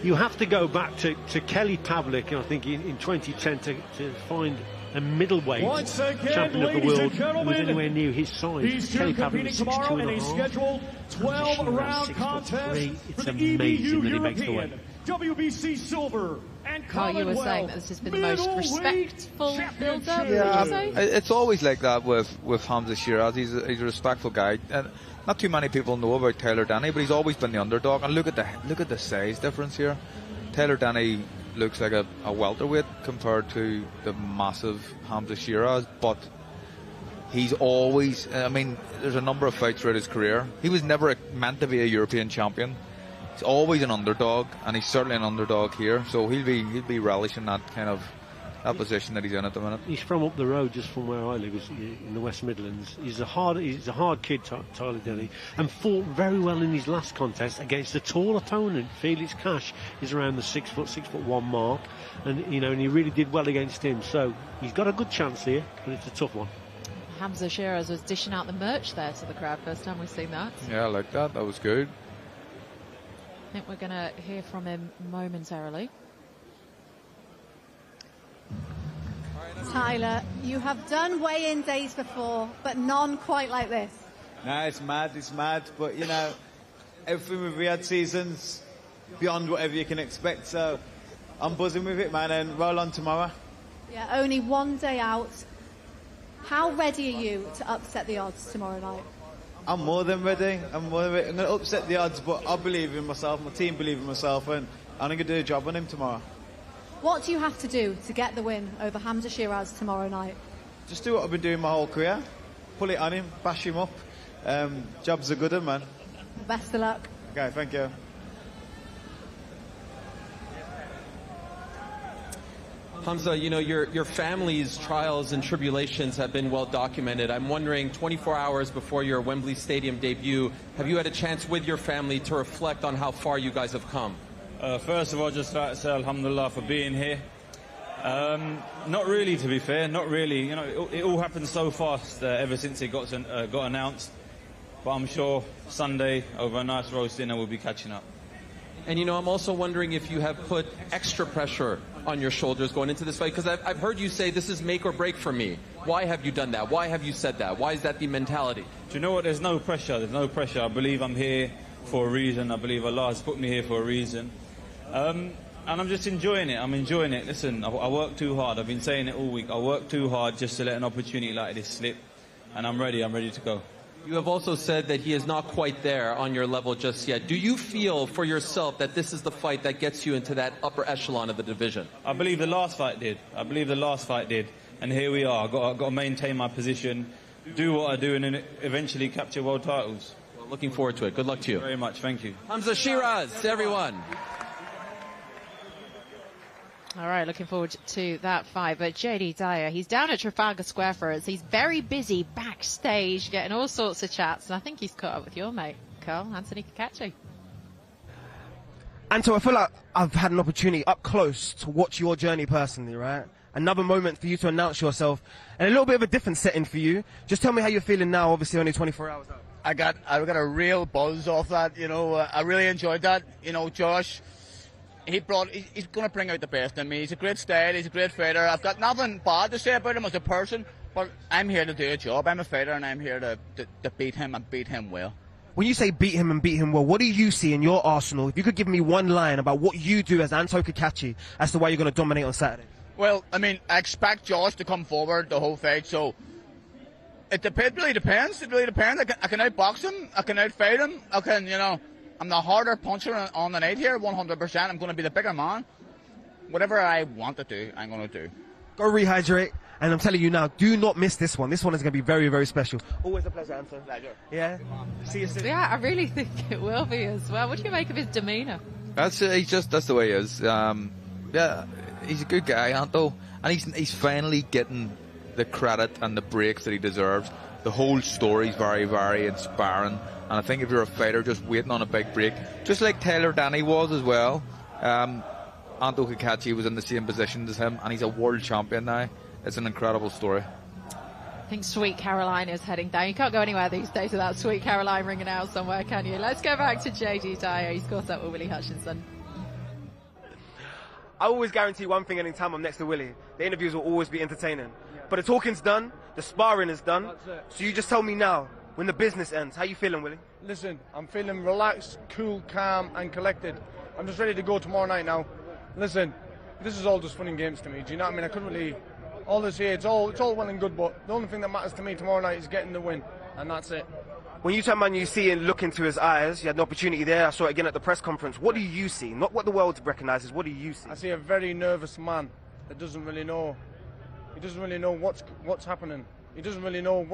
you have to go back to Kelly Pavlik, I think, in 2010 to find a middleweight Once again, champion of the ladies world and who gentlemen, was anywhere near his size. He's Kelly here Pavlik competing was tomorrow 6'2" in a and a half. scheduled 12-round contest It's for the amazing EBU that he makes the weight. European, WBC Silver, and Carl, you were saying Commonwealth that this has been the most respectful build-up, Yeah, would you say? it's always like that with Hamza Shiraz. He's a respectful guy, and not too many people know about Taylor Denny, but he's always been the underdog. And look at the size difference here. Taylor Denny looks like a welterweight compared to the massive Hamza Shiraz, but he's always, I mean, there's a number of fights throughout his career. He was never meant to be a European champion. He's always an underdog, and he's certainly an underdog here. So he'll be relishing that kind of that position that he's in at the minute. He's from up the road, just from where I live, in the West Midlands. He's a hard kid, Tyler Denny, and fought very well in his last contest against a tall opponent. Felix Cash is around the 6'1" mark, and and he really did well against him. So he's got a good chance here, but it's a tough one. Hamza Shiraz was dishing out the merch there to the crowd. First time we've seen that. Yeah, I like that. That was good. I think we're going to hear from him momentarily. Tyler, you have done weigh-in days before, but none quite like this. No, it's mad, but everything with Riyadh season's beyond whatever you can expect, so I'm buzzing with it, man, and roll on tomorrow. Yeah, only one day out. How ready are you to upset the odds tomorrow night? I'm more than ready. I'm going to upset the odds, but I believe in myself, my team believe in myself, and I'm going to do a job on him tomorrow. What do you have to do to get the win over Hamza Shiraz tomorrow night? Just do what I've been doing my whole career. Pull it on him, bash him up. Job's a good one, man. Best of luck. Okay, thank you. Hamza, your family's trials and tribulations have been well documented. I'm wondering, 24 hours before your Wembley Stadium debut, have you had a chance with your family to reflect on how far you guys have come? First of all, just like to say alhamdulillah for being here. Not really, to be fair, not really. It all happened so fast ever since it got announced. But I'm sure Sunday, over a nice roast dinner, we'll be catching up. And I'm also wondering if you have put extra pressure on your shoulders going into this fight, because I've heard you say this is make or break for me. Why have you done that? Why have you said that? Why is that the mentality? Do you know what? There's no pressure. There's no pressure. I believe I'm here for a reason. I believe Allah has put me here for a reason. And I'm just enjoying it. I'm enjoying it. Listen, I work too hard. I've been saying it all week. I work too hard just to let an opportunity like this slip. And I'm ready. I'm ready to go. You have also said that he is not quite there on your level just yet. Do you feel for yourself that this is the fight that gets you into that upper echelon of the division? I believe the last fight did. And here we are. I've got to maintain my position, do what I do, and then eventually capture world titles. Well, looking forward to it. Good luck to you. Very much. Thank you. Hamza Shiraz, everyone. All right, looking forward to that fight. But JD Dyer, he's down at Trafalgar Square for us. He's very busy backstage, getting all sorts of chats. And I think he's caught up with your mate, Carl, Anthony Kakachi. Anto, I feel like I've had an opportunity up close to watch your journey personally, right? Another moment for you to announce yourself, and a little bit of a different setting for you. Just tell me how you're feeling now, obviously only 24 hours out. I got a real buzz off that, I really enjoyed that. Josh, he's going to bring out the best in me. He's a great style, he's a great fighter. I've got nothing bad to say about him as a person, but I'm here to do a job. I'm a fighter, and I'm here to beat him and beat him well. When you say beat him and beat him well, what do you see in your arsenal? If you could give me one line about what you do as Anto Kakachi as to why you're going to dominate on Saturday. Well, I expect Josh to come forward the whole fight, so it really depends. It really depends. I can outbox him. I can outfight him. I'm the harder puncher on the night here, 100%. I'm going to be the bigger man. Whatever I want to do, I'm going to do. Go rehydrate, and I'm telling you now, do not miss this one. This one is going to be very, very special. Always a pleasure, Anto. Pleasure. Yeah? See you soon. Yeah, I really think it will be as well. What do you make of his demeanour? That's the way he is. Yeah, he's a good guy, Anto, and he's finally getting the credit and the breaks that he deserves. The whole story's very, very inspiring, and I think if you're a fighter just waiting on a big break, just like Taylor Denny was as well, Anto Kakachi was in the same position as him, and he's a world champion now. It's an incredible story. I think Sweet Caroline is heading down. You can't go anywhere these days without Sweet Caroline ringing out somewhere, can you? Let's go back to JD Dyer. He's caught up with Willie Hutchinson. I always guarantee one thing anytime I'm next to Willie. The interviews will always be entertaining. But the talking's done, the sparring is done. So you just tell me now, when the business ends, how you feeling, Willie? Listen, I'm feeling relaxed, cool, calm and collected. I'm just ready to go tomorrow night now. Listen, this is all just fun and games to me. Do you know what I mean? I couldn't really... All this here, it's all well and good, but the only thing that matters to me tomorrow night is getting the win. And that's it. When you turn man, you see and look into his eyes. You had an opportunity there. I saw it again at the press conference. What do you see? Not what the world recognises. What do you see? I see a very nervous man that doesn't really know. He doesn't really know what's happening. He doesn't really know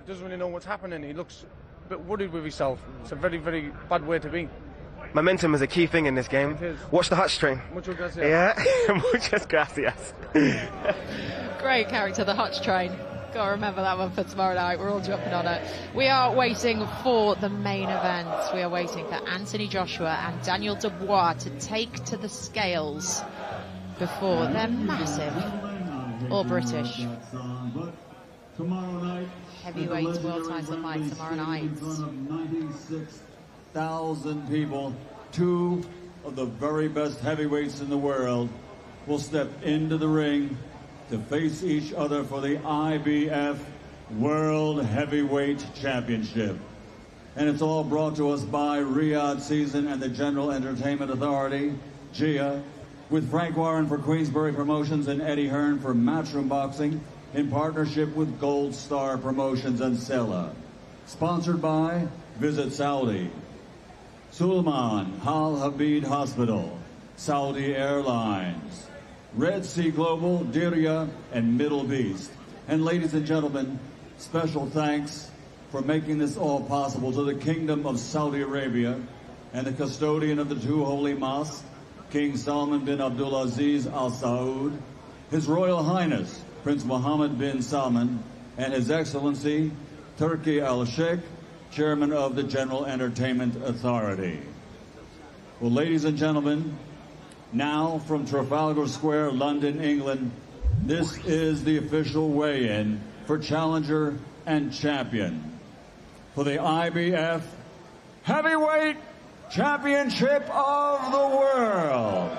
doesn't really know what's happening. He looks a bit worried with himself. It's a very, very bad way to be. Momentum is a key thing in this game. It is. Watch the Hutch train. Muchas gracias. Yeah, muchas gracias. Great character, the Hutch train. Got to remember that one for tomorrow night. We're all jumping on it. We are waiting for the main event. We are waiting for Anthony Joshua and Daniel Dubois to take to the scales before their massive all-British heavyweight world title fight tomorrow night. 96,000 people, two of the very best heavyweights in the world, will step into the ring to face each other for the IBF World Heavyweight Championship. And it's all brought to us by Riyadh Season and the General Entertainment Authority, GIA, with Frank Warren for Queensberry Promotions and Eddie Hearn for Matchroom Boxing, in partnership with Gold Star Promotions and Sela. Sponsored by Visit Saudi, Sulman Al Habib Hospital, Saudi Airlines, Red Sea Global, Diriyah, and Middle Beast. And ladies and gentlemen, special thanks for making this all possible to the Kingdom of Saudi Arabia and the custodian of the two holy mosques, King Salman bin Abdulaziz Al Saud, His Royal Highness Prince Mohammed bin Salman, and His Excellency Turki Al Sheikh, Chairman of the General Entertainment Authority. Well, ladies and gentlemen, now from Trafalgar Square, London, England, this is the official weigh-in for challenger and champion for the IBF Heavyweight Championship of the World.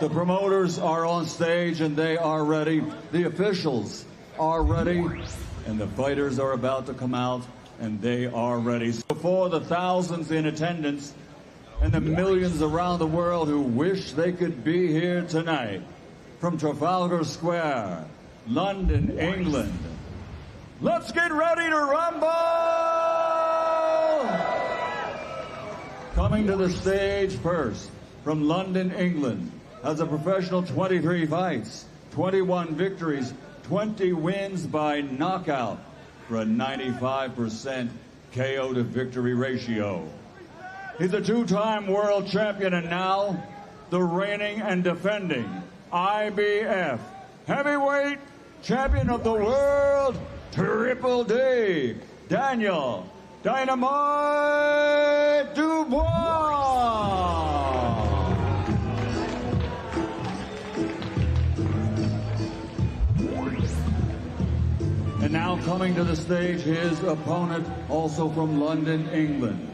The promoters are on stage and they are ready. The officials are ready and the fighters are about to come out and they are ready. So for the thousands in attendance and the millions around the world who wish they could be here tonight, from Trafalgar Square, London, England, let's get ready to rumble! Coming to the stage first, from London, England, has a professional 23 fights, 21 victories, 20 wins by knockout for a 95% KO to victory ratio. He's a two-time world champion and now the reigning and defending IBF Heavyweight Champion of the World, Triple D, Daniel Dynamite Dubois. And now coming to the stage, his opponent, also from London, England,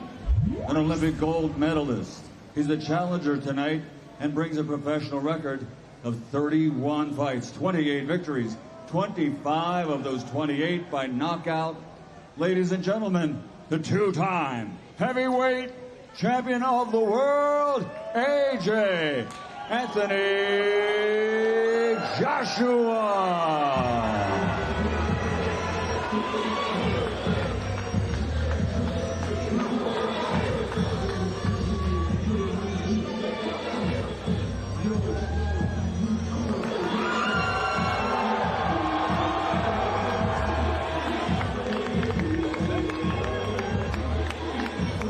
an Olympic gold medalist. He's the challenger tonight and brings a professional record of 31 fights, 28 victories, 25 of those 28 by knockout. Ladies and gentlemen, the two-time heavyweight champion of the world, AJ Anthony Joshua.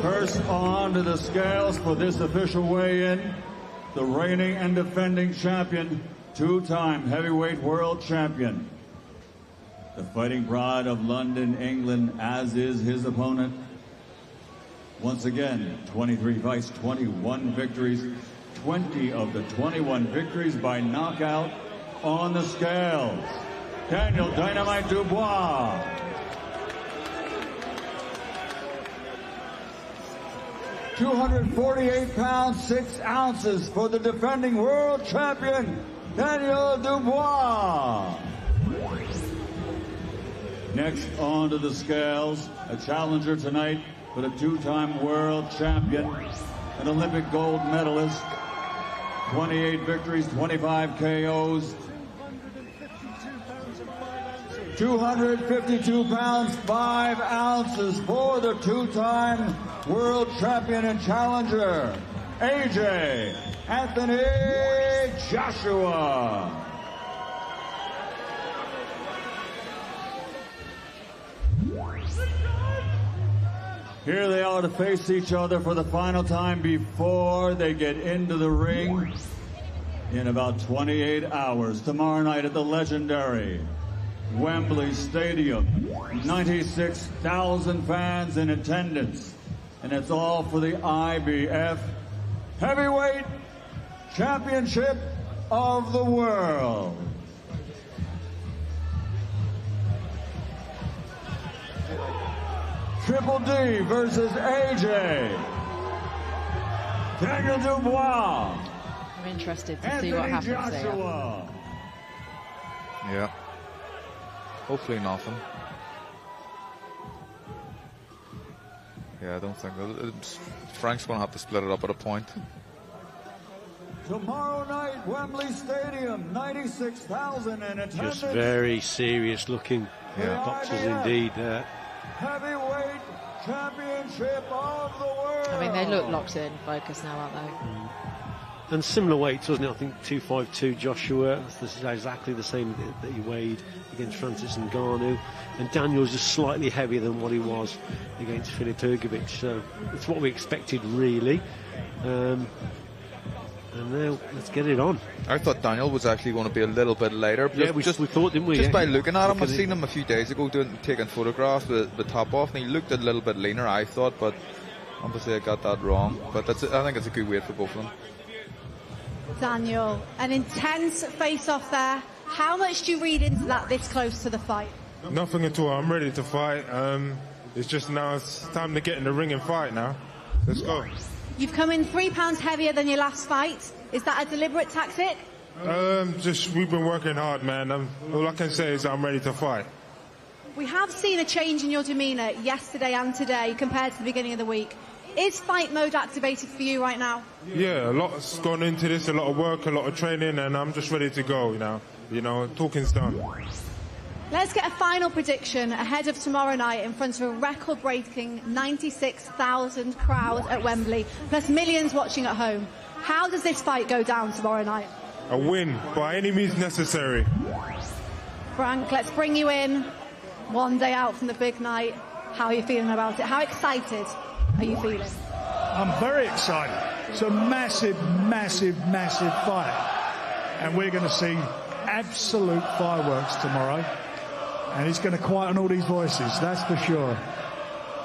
First on to the scales for this official weigh-in, the reigning and defending champion, two-time heavyweight world champion, the fighting pride of London, England, as is his opponent. Once again, 23 fights, 21 victories, 20 of the 21 victories by knockout on the scales. Daniel Dynamite Dubois. £248, 6 ounces for the defending world champion, Daniel Dubois. Next onto the scales, a challenger tonight for the 2-time world champion, an Olympic gold medalist, 28 victories, 25 KOs, 252 pounds, 5 ounces for the 2-time world champion and challenger, AJ Anthony Joshua. Here they are to face each other for the final time before they get into the ring in about 28 hours. Tomorrow night at the legendary Wembley Stadium. 96,000 fans in attendance. And it's all for the IBF Heavyweight Championship of the World. Triple D versus AJ. Daniel Dubois. I'm interested to see Anthony what happens Joshua. there. Yeah. Hopefully nothing. Yeah, I don't think Frank's going to have to split it up at a point. Tomorrow night, Wembley Stadium, 96,000 in attendance. Just very serious looking boxers indeed. Heavyweight Championship of the World. I mean, they look locked in focus now, aren't they? And similar weights, wasn't it? I think 252 Joshua. This is exactly the same that he weighed against Francis Ngannou. And Daniel's just slightly heavier than what he was against Filip Hrgovic. So it's what we expected, really. And now let's get it on. I thought Daniel was actually going to be a little bit lighter. Yeah, we thought, didn't we? Just yeah. by looking at him, I've seen him a few days ago taking photographs with the top off, and he looked a little bit leaner, I thought, but obviously I got that wrong. But I think it's a good weight for both of them. Daniel, an intense face-off there. How much do you read into that this close to the fight? Nothing at all. I'm ready to fight. It's just now it's time to get in the ring and fight now. Let's go. You've come in 3 pounds heavier than your last fight. Is that a deliberate tactic? Just we've been working hard, man. All I can say is I'm ready to fight. We have seen a change in your demeanour yesterday and today compared to the beginning of the week. Is fight mode activated for you right now? Yeah, a lot's gone into this, a lot of work, a lot of training, and I'm just ready to go now. You know, talking's done. Let's get a final prediction ahead of tomorrow night in front of a record-breaking 96,000 crowd at Wembley, plus millions watching at home. How does this fight go down tomorrow night? A win by any means necessary. Frank, let's bring you in one day out from the big night. How are you feeling about it? How excited are you feeling? I'm very excited. It's a massive, massive, massive fight. And we're going to see absolute fireworks tomorrow. And it's going to quieten all these voices, that's for sure.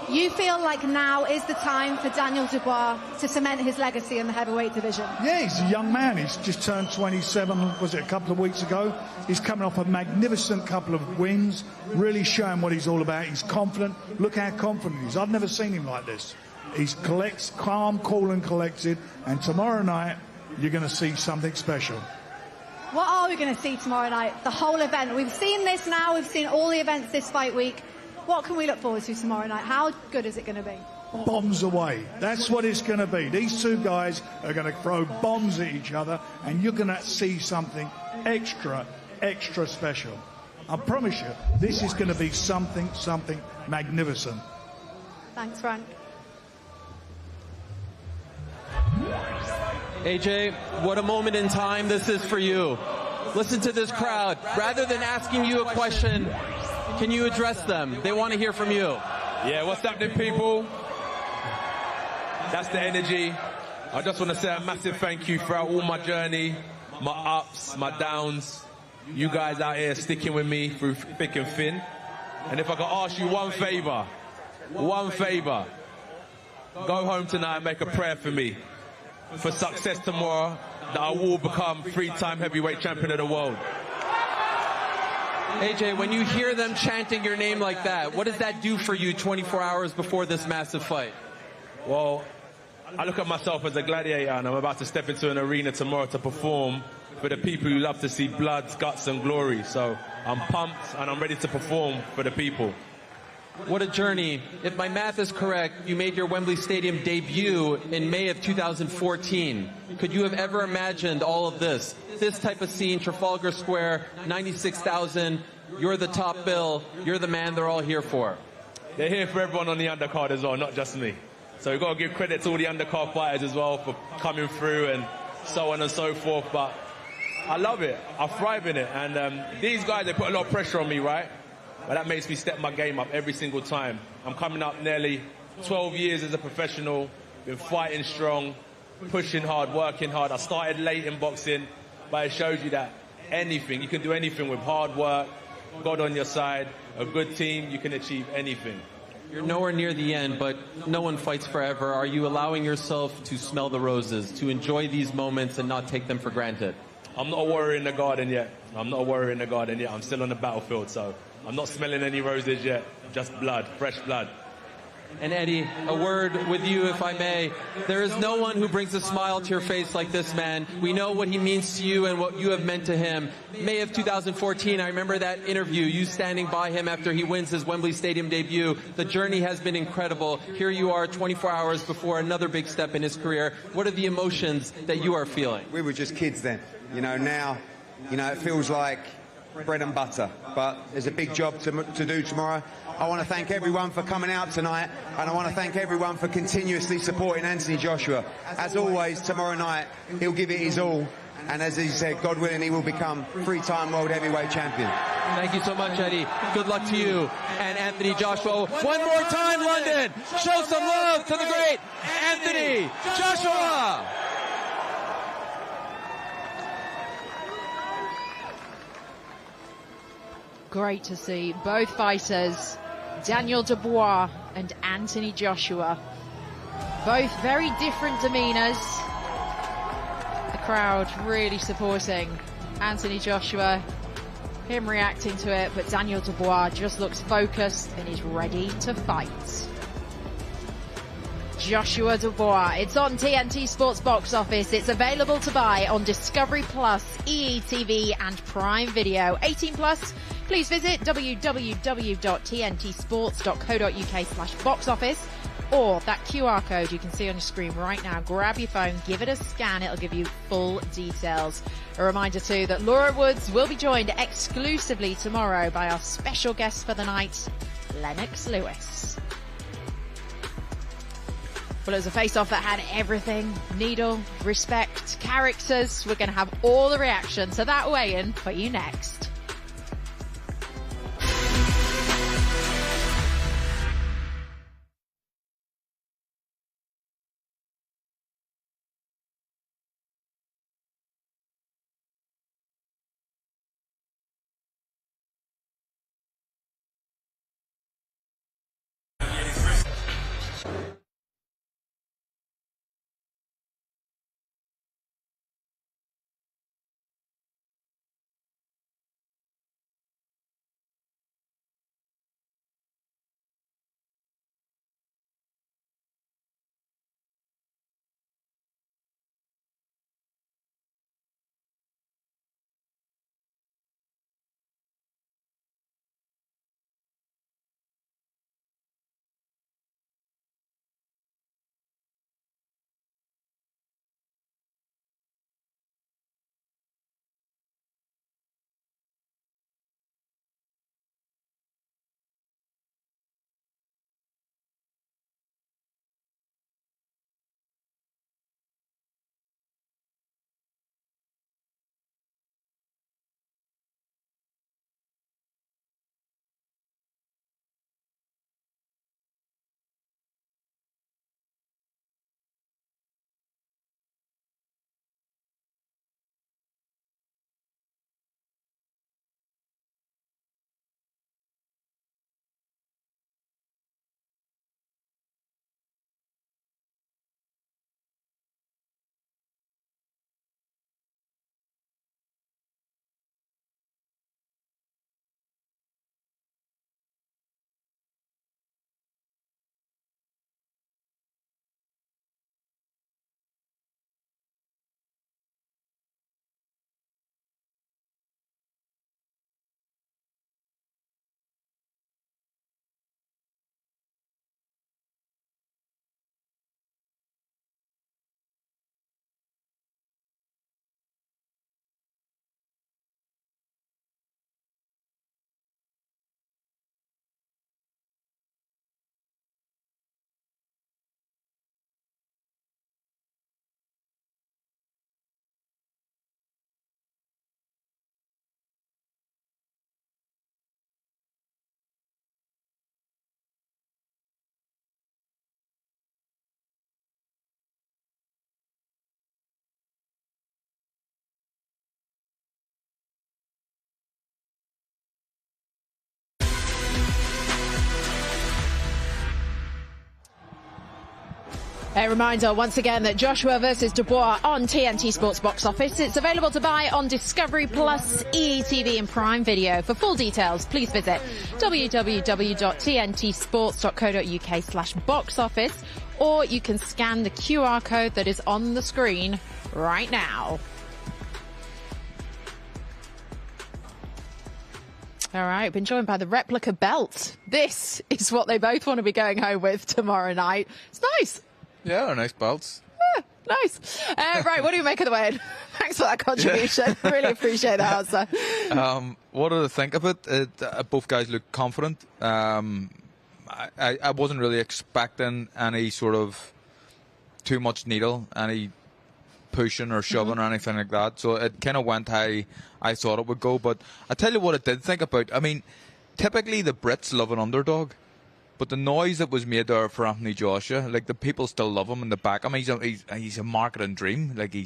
You feel like now is the time for Daniel Dubois to cement his legacy in the heavyweight division? Yeah, he's a young man. He's just turned 27, was it a couple of weeks ago? He's coming off a magnificent couple of wins, really showing what he's all about. He's confident. Look how confident he is. I've never seen him like this. He's calm, cool and collected. And tomorrow night, you're going to see something special. What are we going to see tomorrow night? The whole event. We've seen this now. We've seen all the events this fight week. What can we look forward to tomorrow night? How good is it going to be? Bombs away. That's what it's going to be. These two guys are going to throw bombs at each other, and you're going to see something extra, extra special. I promise you, this is going to be something magnificent. Thanks, Frank. AJ, what a moment in time this is for you. Listen to this crowd. Rather than asking you a question, can you address them? They want to hear from you. Yeah, what's happening, people? That's the energy. I just want to say a massive thank you throughout all my journey, my ups, my downs. You guys out here sticking with me through thick and thin. And if I could ask you one favor, go home tonight and make a prayer for me for success tomorrow, that I will become 3-time heavyweight champion of the world. AJ, when you hear them chanting your name like that, what does that do for you 24 hours before this massive fight? Well, I look at myself as a gladiator, and I'm about to step into an arena tomorrow to perform for the people who love to see blood, guts and glory. So I'm pumped and I'm ready to perform for the people. What a journey. If my math is correct, you made your Wembley Stadium debut in May of 2014. Could you have ever imagined all of this? This type of scene, Trafalgar Square, 96,000, you're the top bill, you're the man they're all here for. They're here for everyone on the undercard as well, not just me. So we've got to give credit to all the undercard fighters as well for coming through and so on and so forth. But I love it. I thrive in it. And these guys, they put a lot of pressure on me, right? But that makes me step my game up every single time. I'm coming up nearly 12 years as a professional, been fighting strong, pushing hard, working hard. I started late in boxing, but it shows you that anything, you can do anything with hard work, God on your side, a good team, you can achieve anything. You're nowhere near the end, but no one fights forever. Are you allowing yourself to smell the roses, to enjoy these moments and not take them for granted? I'm not a warrior in the garden yet. I'm not a warrior in the garden yet. I'm still on the battlefield, so I'm not smelling any roses yet. Just blood, fresh blood. And Eddie, a word with you, if I may. There is no one who brings a smile to your face like this man. We know what he means to you and what you have meant to him. May of 2014, I remember that interview, you standing by him after he wins his Wembley Stadium debut. The journey has been incredible. Here you are 24 hours before another big step in his career. What are the emotions that you are feeling? We were just kids then. Now, it feels like bread and butter. But there's a big job to do tomorrow. I want to thank everyone for coming out tonight, and I want to thank everyone for continuously supporting Anthony Joshua. As always, tomorrow night, he'll give it his all, and as he said, God willing, he will become three-time world heavyweight champion. Thank you so much, Eddie. Good luck to you and Anthony Joshua. One more time, London! Show some love to the great Anthony Joshua! Great to see both fighters, Daniel Dubois and Anthony Joshua. Both very different demeanors. The crowd really supporting Anthony Joshua, him reacting to it, but Daniel Dubois just looks focused and is ready to fight. Joshua Dubois. It's on TNT Sports Box Office. It's available to buy on Discovery Plus, EETV and Prime Video. 18 plus. Please visit www.tntsports.co.uk/box office or that QR code you can see on your screen right now. Grab your phone, give it a scan. It'll give you full details. A reminder too that Laura Woods will be joined exclusively tomorrow by our special guest for the night, Lennox Lewis. Well, it was a face-off that had everything. Needle, respect, characters. We're going to have all the reaction to that weigh-in for you next. A reminder once again that Joshua versus Dubois on TNT Sports Box Office. It's available to buy on Discovery Plus, ETV and Prime Video. For full details, please visit www.tntsports.co.uk/box office, or you can scan the QR code that is on the screen right now. All right, been joined by the replica belt. This is what they both want to be going home with tomorrow night. It's nice. Yeah, they're nice belts. Yeah, nice. Right, what do you make of the win? Thanks for that contribution. Yeah. Really appreciate the answer. What did I think of it? Both guys look confident. I wasn't really expecting any sort of too much needle, any pushing or shoving or anything like that. So it kind of went how I thought it would go. But I tell you what I did think about. I mean, typically the Brits love an underdog. But the noise that was made there for Anthony Joshua, like the people still love him in the back. I mean, he's a marketing dream. Like he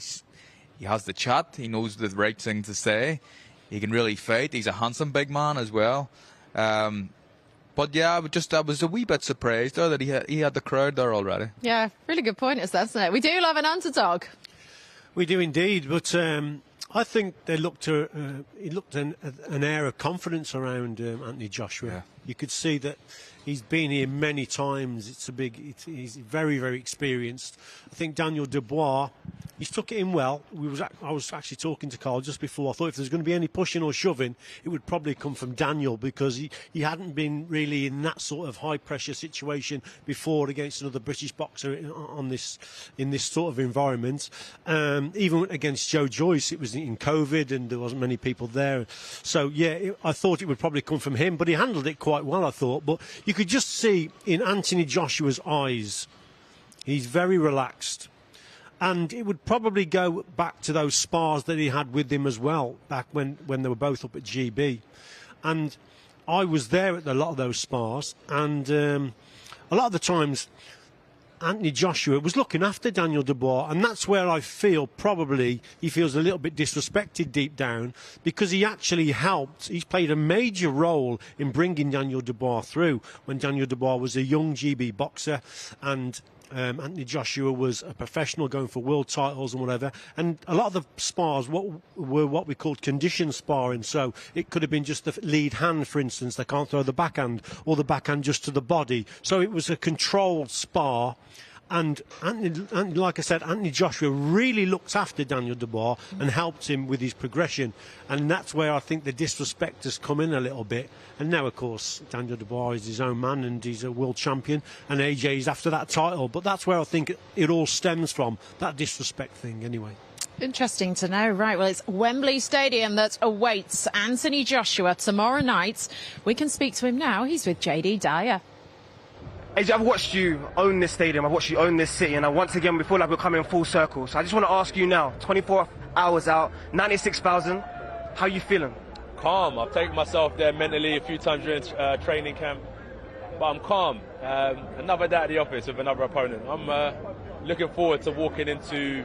has the chat. He knows the right thing to say. He can really fight. He's a handsome big man as well. But yeah, I was a wee bit surprised there that he had the crowd there already. Yeah, really good point, isn't it? We do love an underdog. We do indeed, but I think he looked an air of confidence around Anthony Joshua. Yeah. You could see that he's been here many times. He's very, very experienced. I think Daniel Dubois, he's took it in well. I was actually talking to Carl just before. I thought if there's going to be any pushing or shoving, it would probably come from Daniel, because he hadn't been really in that sort of high pressure situation before against another British boxer in this sort of environment. Even against Joe Joyce, it was in COVID and there wasn't many people there. So yeah, I thought it would probably come from him, but he handled it quite well, I thought. But you could just see in Anthony Joshua's eyes, he's very relaxed. And it would probably go back to those spars that he had with him as well, back when they were both up at GB. And I was there at a lot of those spars, and a lot of the times Anthony Joshua was looking after Daniel Dubois, and that's where I feel probably he feels a little bit disrespected deep down, because he actually helped. He's played a major role in bringing Daniel Dubois through when Daniel Dubois was a young GB boxer, and Anthony Joshua was a professional going for world titles and whatever. And a lot of the spars were what we called conditioned sparring. So it could have been just the lead hand, for instance. They can't throw the backhand, or the backhand just to the body. So it was a controlled spar. And like I said, Anthony Joshua really looked after Daniel Dubois and helped him with his progression. And that's where I think the disrespect has come in a little bit. And now, of course, Daniel Dubois is his own man and he's a world champion. And AJ is after that title. But that's where I think it all stems from, that disrespect thing anyway. Interesting to know. Right, well, it's Wembley Stadium that awaits Anthony Joshua tomorrow night. We can speak to him now. He's with JD Dyer. AJ, I've watched you own this stadium, I've watched you own this city, and once again we feel like we're coming full circle. So I just want to ask you now, 24 hours out, 96,000, how are you feeling? Calm. I've taken myself there mentally a few times during training camp, but I'm calm. Another day at the office with another opponent. I'm looking forward to walking into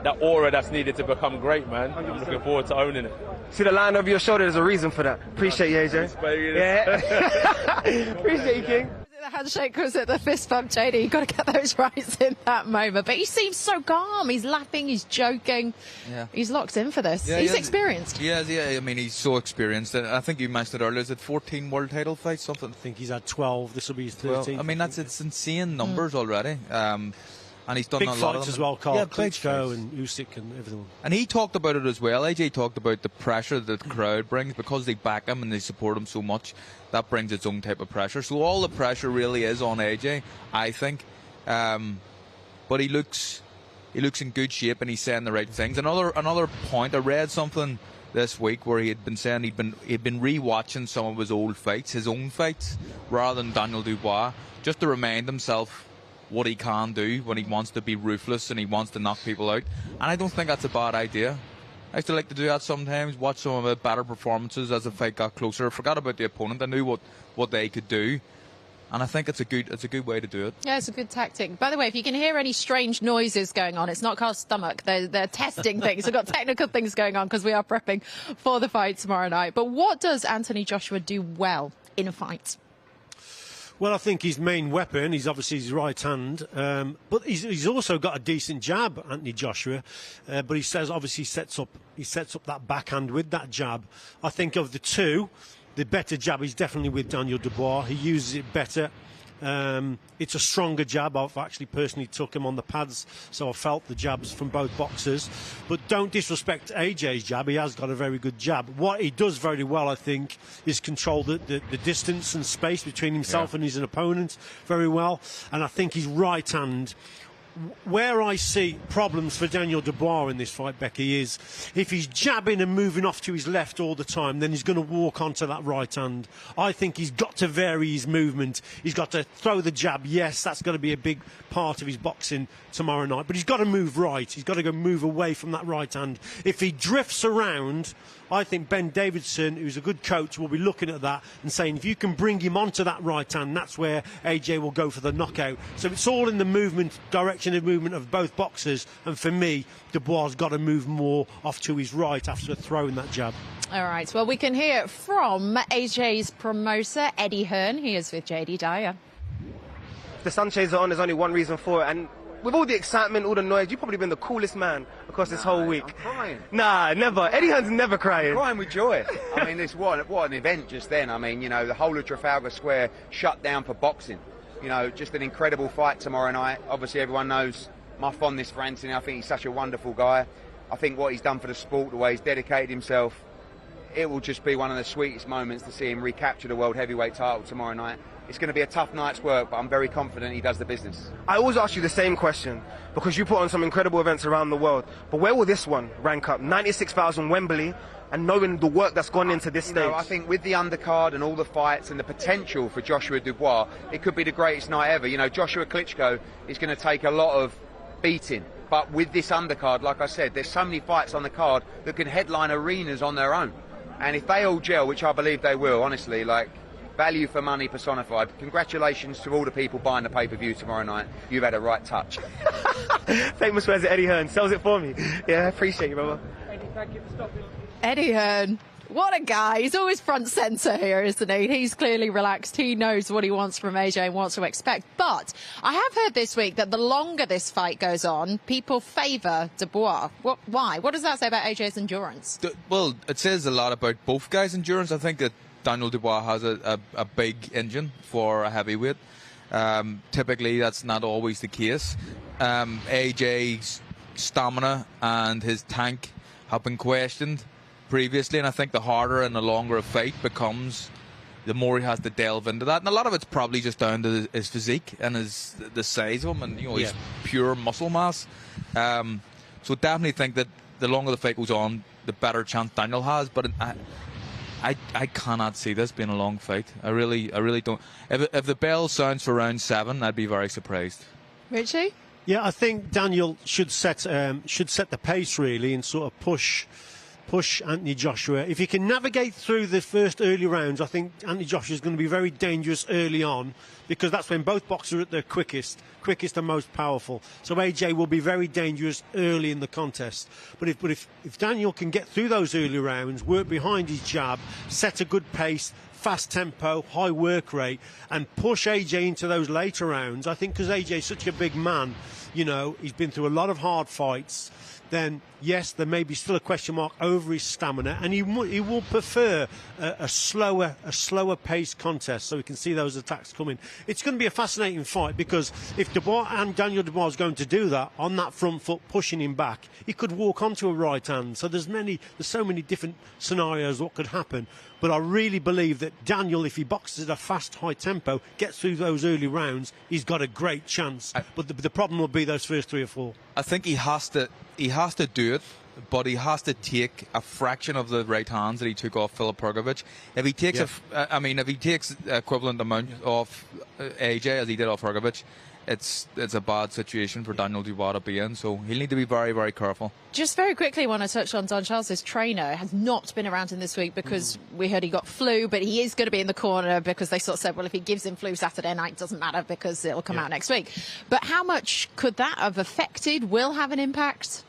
that aura that's needed to become great, man. 100%. I'm looking forward to owning it. See the line over your shoulder, there's a reason for that. Appreciate you, AJ. Yeah. Appreciate you, King. The handshake, was it the fist bump, JD? You've got to get those right in that moment. But he seems so calm. He's laughing, he's joking. Yeah. He's locked in for this. He's experienced. Yeah, I mean, he's so experienced. I think you mentioned it earlier, is it 14 world title fights, something? I think he's had 12. This will be his 13th. I mean, it's insane numbers already. And he's done big a lot fights of them as well, Carl. Yeah, Klitschko and Usyk and everything. And he talked about it as well. AJ talked about the pressure that the crowd brings because they back him and they support him so much. That brings its own type of pressure. So all the pressure really is on AJ, I think. But he looks in good shape and he's saying the right things. Another point, I read something this week where he had been saying he'd been re-watching some of his old fights, his own fights, rather than Daniel Dubois, just to remind himself what he can do when he wants to be ruthless and he wants to knock people out. And I don't think that's a bad idea. I used to like to do that sometimes, watch some of the better performances as the fight got closer. I forgot about the opponent. I knew what they could do. And I think it's a good way to do it. Yeah, it's a good tactic. By the way, if you can hear any strange noises going on, it's not Carl's stomach. They're testing things. We've got technical things going on because we are prepping for the fight tomorrow night. But what does Anthony Joshua do well in a fight? Well, I think his main weapon is obviously his right hand, but he's also got a decent jab, Anthony Joshua. But he says obviously he sets up that backhand with that jab. I think of the two, the better jab is definitely with Daniel Dubois. He uses it better. It's a stronger jab. I've actually personally took him on the pads, so I felt the jabs from both boxers. But don't disrespect AJ's jab. He has got a very good jab. What he does very well, I think, is control the distance and space between himself and his opponent very well. And I think his right hand, where I see problems for Daniel Dubois in this fight, Becky, is if he's jabbing and moving off to his left all the time, then he's going to walk onto that right hand. I think he's got to vary his movement. He's got to throw the jab. Yes, that's got to be a big part of his boxing tomorrow night, but he's got to move right. He's got to go move away from that right hand. If he drifts around, I think Ben Davidson, who's a good coach, will be looking at that and saying, if you can bring him onto that right hand, that's where AJ will go for the knockout. So it's all in the movement, direction of movement of both boxers. And for me, Dubois has got to move more off to his right after throwing that jab. All right. Well, we can hear from AJ's promoter, Eddie Hearn. He is with JD Dyer. The sunshades are on. There's only one reason for it. And with all the excitement, all the noise, you've probably been the coolest man across this whole week. I'm crying. Nah, never. Eddie Hearn's never crying. I'm crying with joy. I mean, what an event just then. I mean, you know, the whole of Trafalgar Square shut down for boxing. You know, just an incredible fight tomorrow night. Obviously, everyone knows my fondness for Anthony. I think he's such a wonderful guy. I think what he's done for the sport, the way he's dedicated himself, it will just be one of the sweetest moments to see him recapture the world heavyweight title tomorrow night. It's going to be a tough night's work, but I'm very confident he does the business. I always ask you the same question, because you put on some incredible events around the world. But where will this one rank up? 96,000 Wembley, and knowing the work that's gone into this stage. You know, I think with the undercard and all the fights and the potential for Joshua Dubois, it could be the greatest night ever. You know, Joshua Klitschko is going to take a lot of beating. But with this undercard, like I said, there's so many fights on the card that can headline arenas on their own. And if they all gel, which I believe they will, honestly, like, value for money personified. Congratulations to all the people buying the pay-per-view tomorrow night. You've had a right touch. Famous words of Eddie Hearn. Sells it for me. Yeah, I appreciate you, brother. Eddie, thank you for stopping. Eddie Hearn. What a guy. He's always front centre here, isn't he? He's clearly relaxed. He knows what he wants from AJ and wants to expect. But I have heard this week that the longer this fight goes on, people favour Dubois. Why? What does that say about AJ's endurance? Well, it says a lot about both guys' endurance. I think that Daniel Dubois has a big engine for a heavyweight. Typically, that's not always the case. AJ's stamina and his tank have been questioned previously, and I think the harder and the longer a fight becomes, the more he has to delve into that. And a lot of it's probably just down to his physique and the size of him and his pure muscle mass. So definitely think that the longer the fight goes on, the better chance Daniel has. But I cannot see this being a long fight. I really don't. If the bell sounds for round 7, I'd be very surprised. Richie? Yeah, I think Daniel should set the pace really and sort of push Anthony Joshua. If he can navigate through the first early rounds, I think Anthony Joshua is going to be very dangerous early on, because that's when both boxers are at their quickest and most powerful. So AJ will be very dangerous early in the contest. But if Daniel can get through those early rounds, work behind his jab, set a good pace, fast tempo, high work rate, and push AJ into those later rounds, I think because AJ is such a big man, you know, he's been through a lot of hard fights, then yes, there may be still a question mark over his stamina, and he will prefer a slower paced contest, so we can see those attacks coming. It's going to be a fascinating fight, because if Dubois and Daniel Dubois is going to do that on that front foot, pushing him back, he could walk onto a right hand. So there's so many different scenarios what could happen. But I really believe that Daniel, if he boxes at a fast, high tempo, gets through those early rounds, he's got a great chance. But the problem will be those first 3 or 4. I think he has to do it, but he has to take a fraction of the right hands that he took off Filip Pergovic. If he takes if he takes equivalent amount off AJ as he did off Pergovic, it's a bad situation for Daniel Dubois to be in, so he'll need to be very, very careful. Just very quickly, want to touch on Don Charles' trainer. Has not been around in this week because we heard he got flu, but he is going to be in the corner, because they sort of said, well, if he gives him flu Saturday night, doesn't matter because it'll come out next week. But how much could that have affected, will have an impact?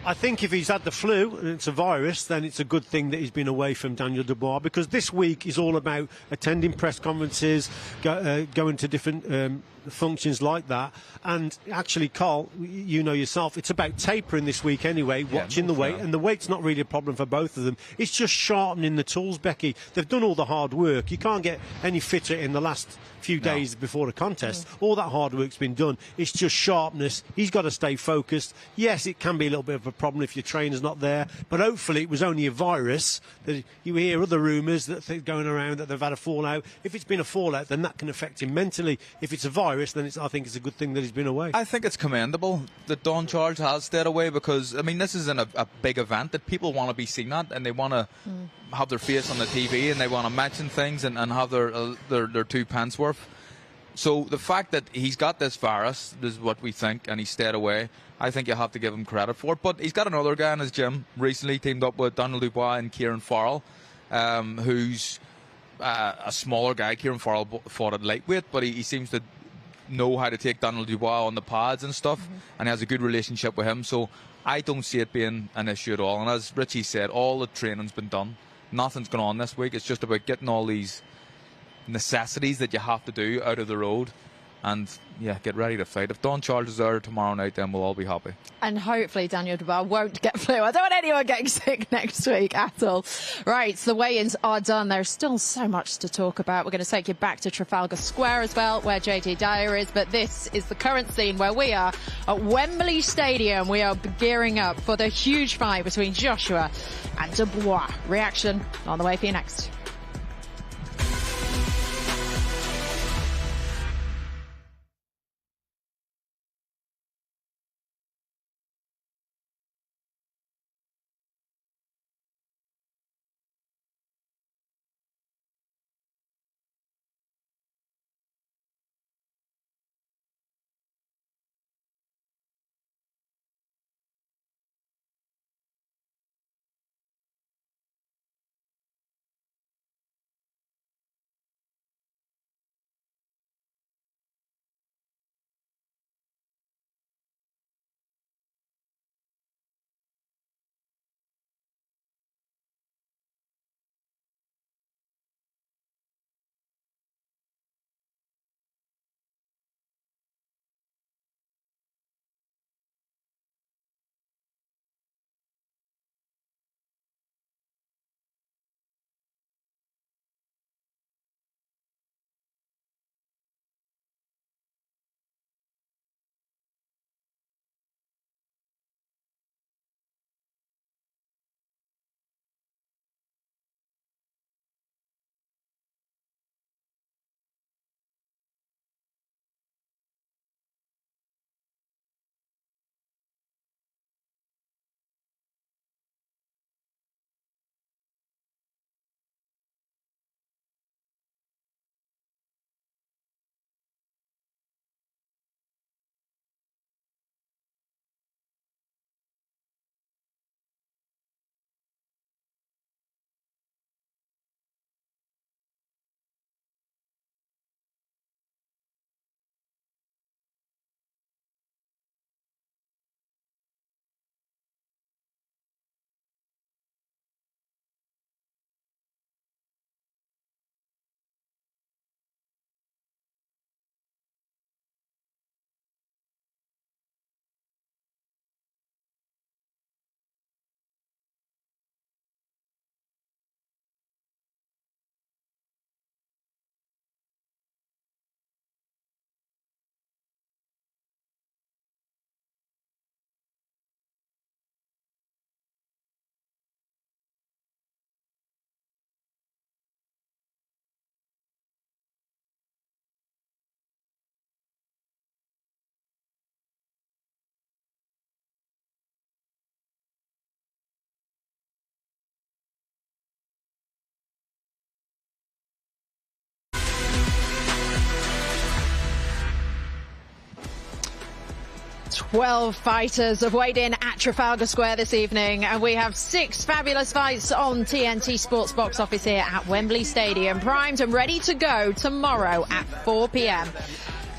I think if he's had the flu and it's a virus, then it's a good thing that he's been away from Daniel Dubois, because this week is all about attending press conferences, going to different functions like that. And actually, Carl, you know yourself, it's about tapering this week anyway, watching the weight, and the weight's not really a problem for both of them. It's just sharpening the tools, Becky. They've done all the hard work. You can't get any fitter in the last few days before the contest. All that hard work's been done. It's just sharpness. He's got to stay focused. Yes, it can be a little bit of a problem if your trainer's not there, but hopefully it was only a virus. That you hear other rumours that are going around that they've had a fallout. If it's been a fallout, then that can affect him mentally. If it's a virus, then I think it's a good thing that he's been away. I think it's commendable that Don Charles has stayed away, because I mean, this is a big event that people want to be seen at, and they want to have their face on the TV, and they want to mention things and have their 2 pence worth. So the fact that he's got this virus, this is what we think, and he stayed away, I think you have to give him credit for it. But he's got another guy in his gym recently, teamed up with Daniel Dubois and Kieran Farrell, who's a smaller guy. Kieran Farrell fought at lightweight, but he seems to know how to take Daniel Dubois on the pads and stuff, and he has a good relationship with him. So I don't see it being an issue at all. And as Richie said, all the training's been done. Nothing's going on this week. It's just about getting all these necessities that you have to do out of the road, and get ready to fight. If Don Charles is there tomorrow night, then we'll all be happy. And hopefully Daniel Dubois won't get flu. I don't want anyone getting sick next week at all. Right, so the weigh-ins are done. There's still so much to talk about. We're going to take you back to Trafalgar Square as well, where JD Dyer is, but this is the current scene where we are at Wembley Stadium. We are gearing up for the huge fight between Joshua and Dubois. Reaction on the way for you next. Twelve fighters have weighed in at Trafalgar Square this evening, and we have 6 fabulous fights on TNT Sports Box Office here at Wembley Stadium, primed and ready to go tomorrow at 4 p.m.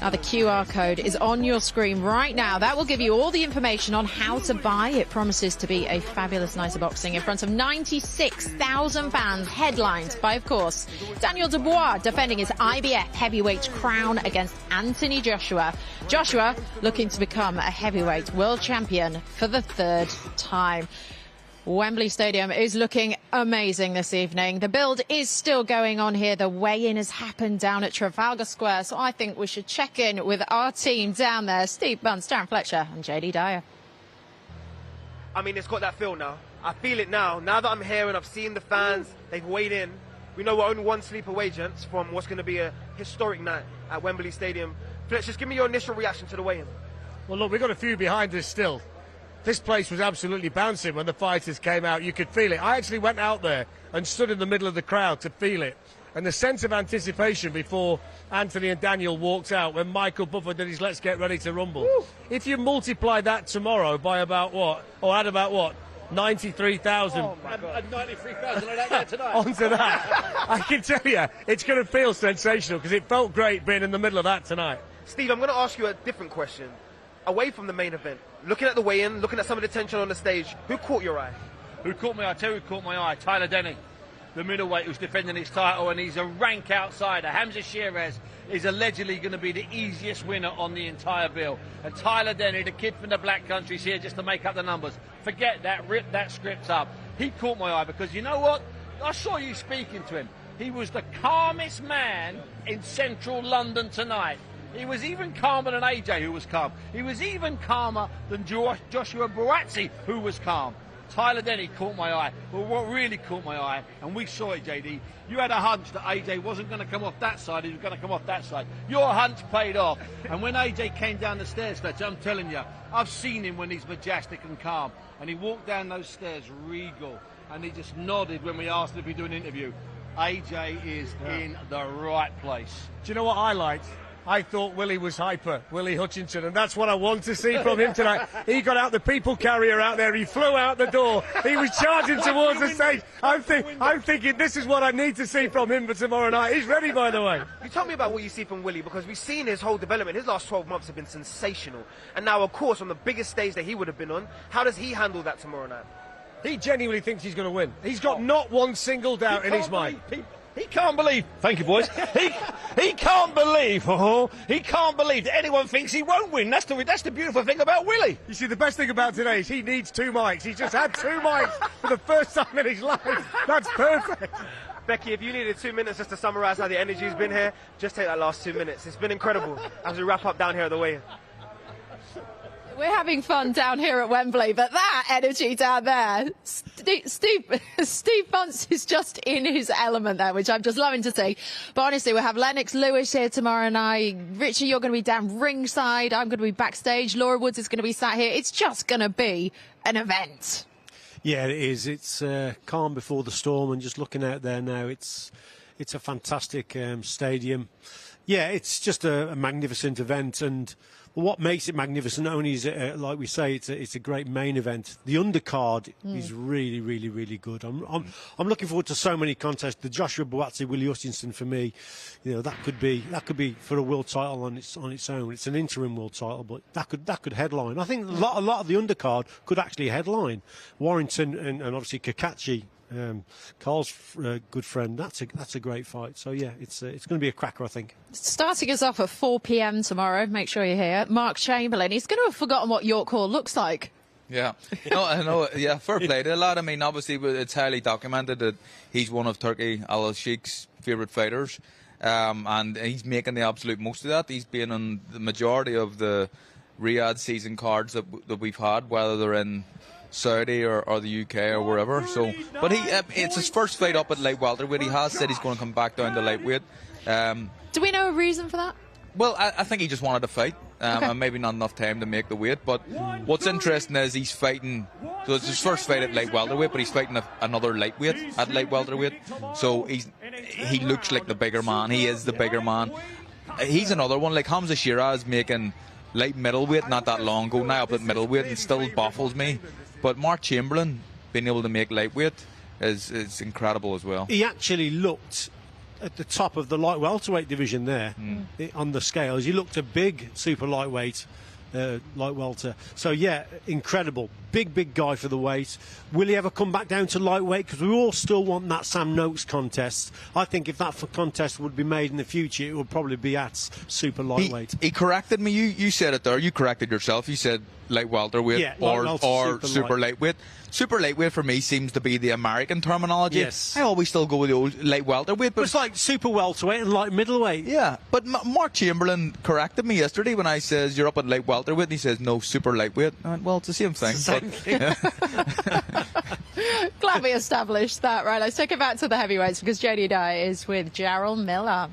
Now, the QR code is on your screen right now. That will give you all the information on how to buy. It promises to be a fabulous night of boxing in front of 96,000 fans, headlined by, of course, Daniel Dubois defending his IBF heavyweight crown against Anthony Joshua. Joshua looking to become a heavyweight world champion for the 3rd time. Wembley Stadium is looking amazing this evening. The build is still going on here. The weigh-in has happened down at Trafalgar Square, so I think we should check in with our team down there. Steve Bunce, Darren Fletcher and JD Dyer. I mean, it's got that feel now. I feel it now. Now that I'm here and I've seen the fans, they've weighed in. We know we're only one sleep away, gents, from what's going to be a historic night at Wembley Stadium. Fletcher, just give me your initial reaction to the weigh-in. Well, look, we've got a few behind us still. This place was absolutely bouncing when the fighters came out. You could feel it. I actually went out there and stood in the middle of the crowd to feel it. And the sense of anticipation before Anthony and Daniel walked out when Michael Buffer did his Let's Get Ready to Rumble. Woo. If you multiply that tomorrow by about what? Or add about what? 93,000. Oh, and 93,000 out there tonight. Onto that. I can tell you, it's going to feel sensational because it felt great being in the middle of that tonight. Steve, I'm going to ask you a different question. Away from the main event, looking at the weigh-in, looking at some of the tension on the stage, who caught your eye? Who caught my eye? I tell you who caught my eye. Tyler Denny, the middleweight who's defending his title, and he's a rank outsider. Hamza Sheeraz is allegedly going to be the easiest winner on the entire bill. And Tyler Denny, the kid from the Black Country, is here just to make up the numbers. Forget that, rip that script up. He caught my eye because, you know what? I saw you speaking to him. He was the calmest man in central London tonight. He was even calmer than AJ, who was calm. He was even calmer than Joshua Buatsi, who was calm. Tyler Denny caught my eye. But what really caught my eye, and we saw it, JD, you had a hunch that AJ wasn't going to come off that side, he was going to come off that side. Your hunch paid off. And when AJ came down the stairs, Fletcher, I'm telling you, I've seen him when he's majestic and calm. And he walked down those stairs regal. And he just nodded when we asked him if he'd do an interview. AJ is in the right place. Do you know what I liked? I thought Willie was hyper, Willie Hutchinson, and that's what I want to see from him tonight. He got out the people carrier out there, he flew out the door, he was charging towards the stage. I'm thinking this is what I need to see from him for tomorrow night. He's ready, by the way. You tell me about what you see from Willie, because we've seen his whole development. His last 12 months have been sensational. And now, of course, on the biggest stage that he would have been on, how does he handle that tomorrow night? He genuinely thinks he's going to win. He's got not one single doubt in his mind. He can't believe, thank you boys, he can't believe that anyone thinks he won't win. That's the beautiful thing about Willie. You see, the best thing about today is he needs 2 mics. He's just had 2 mics for the first time in his life. That's perfect. Becky, if you needed 2 minutes just to summarise how the energy's been here, just take that last 2 minutes. It's been incredible as we wrap up down here at the weigh-in. We're having fun down here at Wembley, but that energy down there, Steve Bunce is in his element there, which I'm just loving to see. But honestly, we'll have Lennox Lewis here tomorrow night. Richie, you're going to be down ringside. I'm going to be backstage. Laura Woods is going to be sat here. It's just going to be an event. Yeah, it is. It's calm before the storm, and just looking out there now, it's a fantastic stadium. Yeah, it's just a magnificent event, and what makes it magnificent not only is it, like we say, it's a great main event. The undercard is really, really, really good. I'm looking forward to so many contests. The Joshua Buatsi, Willie Hutchinson, for me, you know, that could be for a world title on its own. It's an interim world title, but that could headline. I think a lot of the undercard could actually headline. Warrington and obviously Kakachi. Carl's good friend. That's a great fight. So yeah, it's going to be a cracker, I think. Starting us off at 4 p.m. tomorrow. Make sure you're here. Mark Chamberlain. He's going to have forgotten what York Hall looks like. Yeah, I know. Yeah, fair play to a lad. I mean, obviously, it's highly documented that he's one of Turki Al Sheikh's favourite fighters, and he's making the absolute most of that. He's been on the majority of the Riyadh season cards that we've had, whether they're in Saudi or the UK or wherever. So, but it's his first fight up at light welterweight. He has said he's going to come back down to lightweight. Do we know a reason for that? Well, I think he just wanted to fight, and maybe not enough time to make the weight. But what's interesting is he's fighting. So it's his first fight at light welterweight, but he's fighting another lightweight at light welterweight. So he looks like the bigger man. He is the bigger man. He's another one like Hamza Sheeraz making light middleweight not that long ago. Now up at middleweight and still baffles me. But Mark Chamberlain being able to make lightweight is incredible as well. He actually looked at the top of the light welterweight division there on the scales. He looked a big super lightweight. Light welter. So yeah, incredible. Big guy for the weight. Will he ever come back down to lightweight? Because we all still want that Sam Noakes contest. I think if that contest would be made in the future, it would probably be at super lightweight. He corrected me. You said it there. You corrected yourself. You said light welterweight or super lightweight. Super lightweight for me seems to be the American terminology. Yes. I always still go with the old light welterweight. But it's like super welterweight and light middleweight. Yeah, but Mark Chamberlain corrected me yesterday when I says you're up at light welterweight, and he says no, super lightweight. I went, well, it's the same thing. Glad we established that. Right, let's take it back to the heavyweights because Jody Dye is with Jarrell Miller.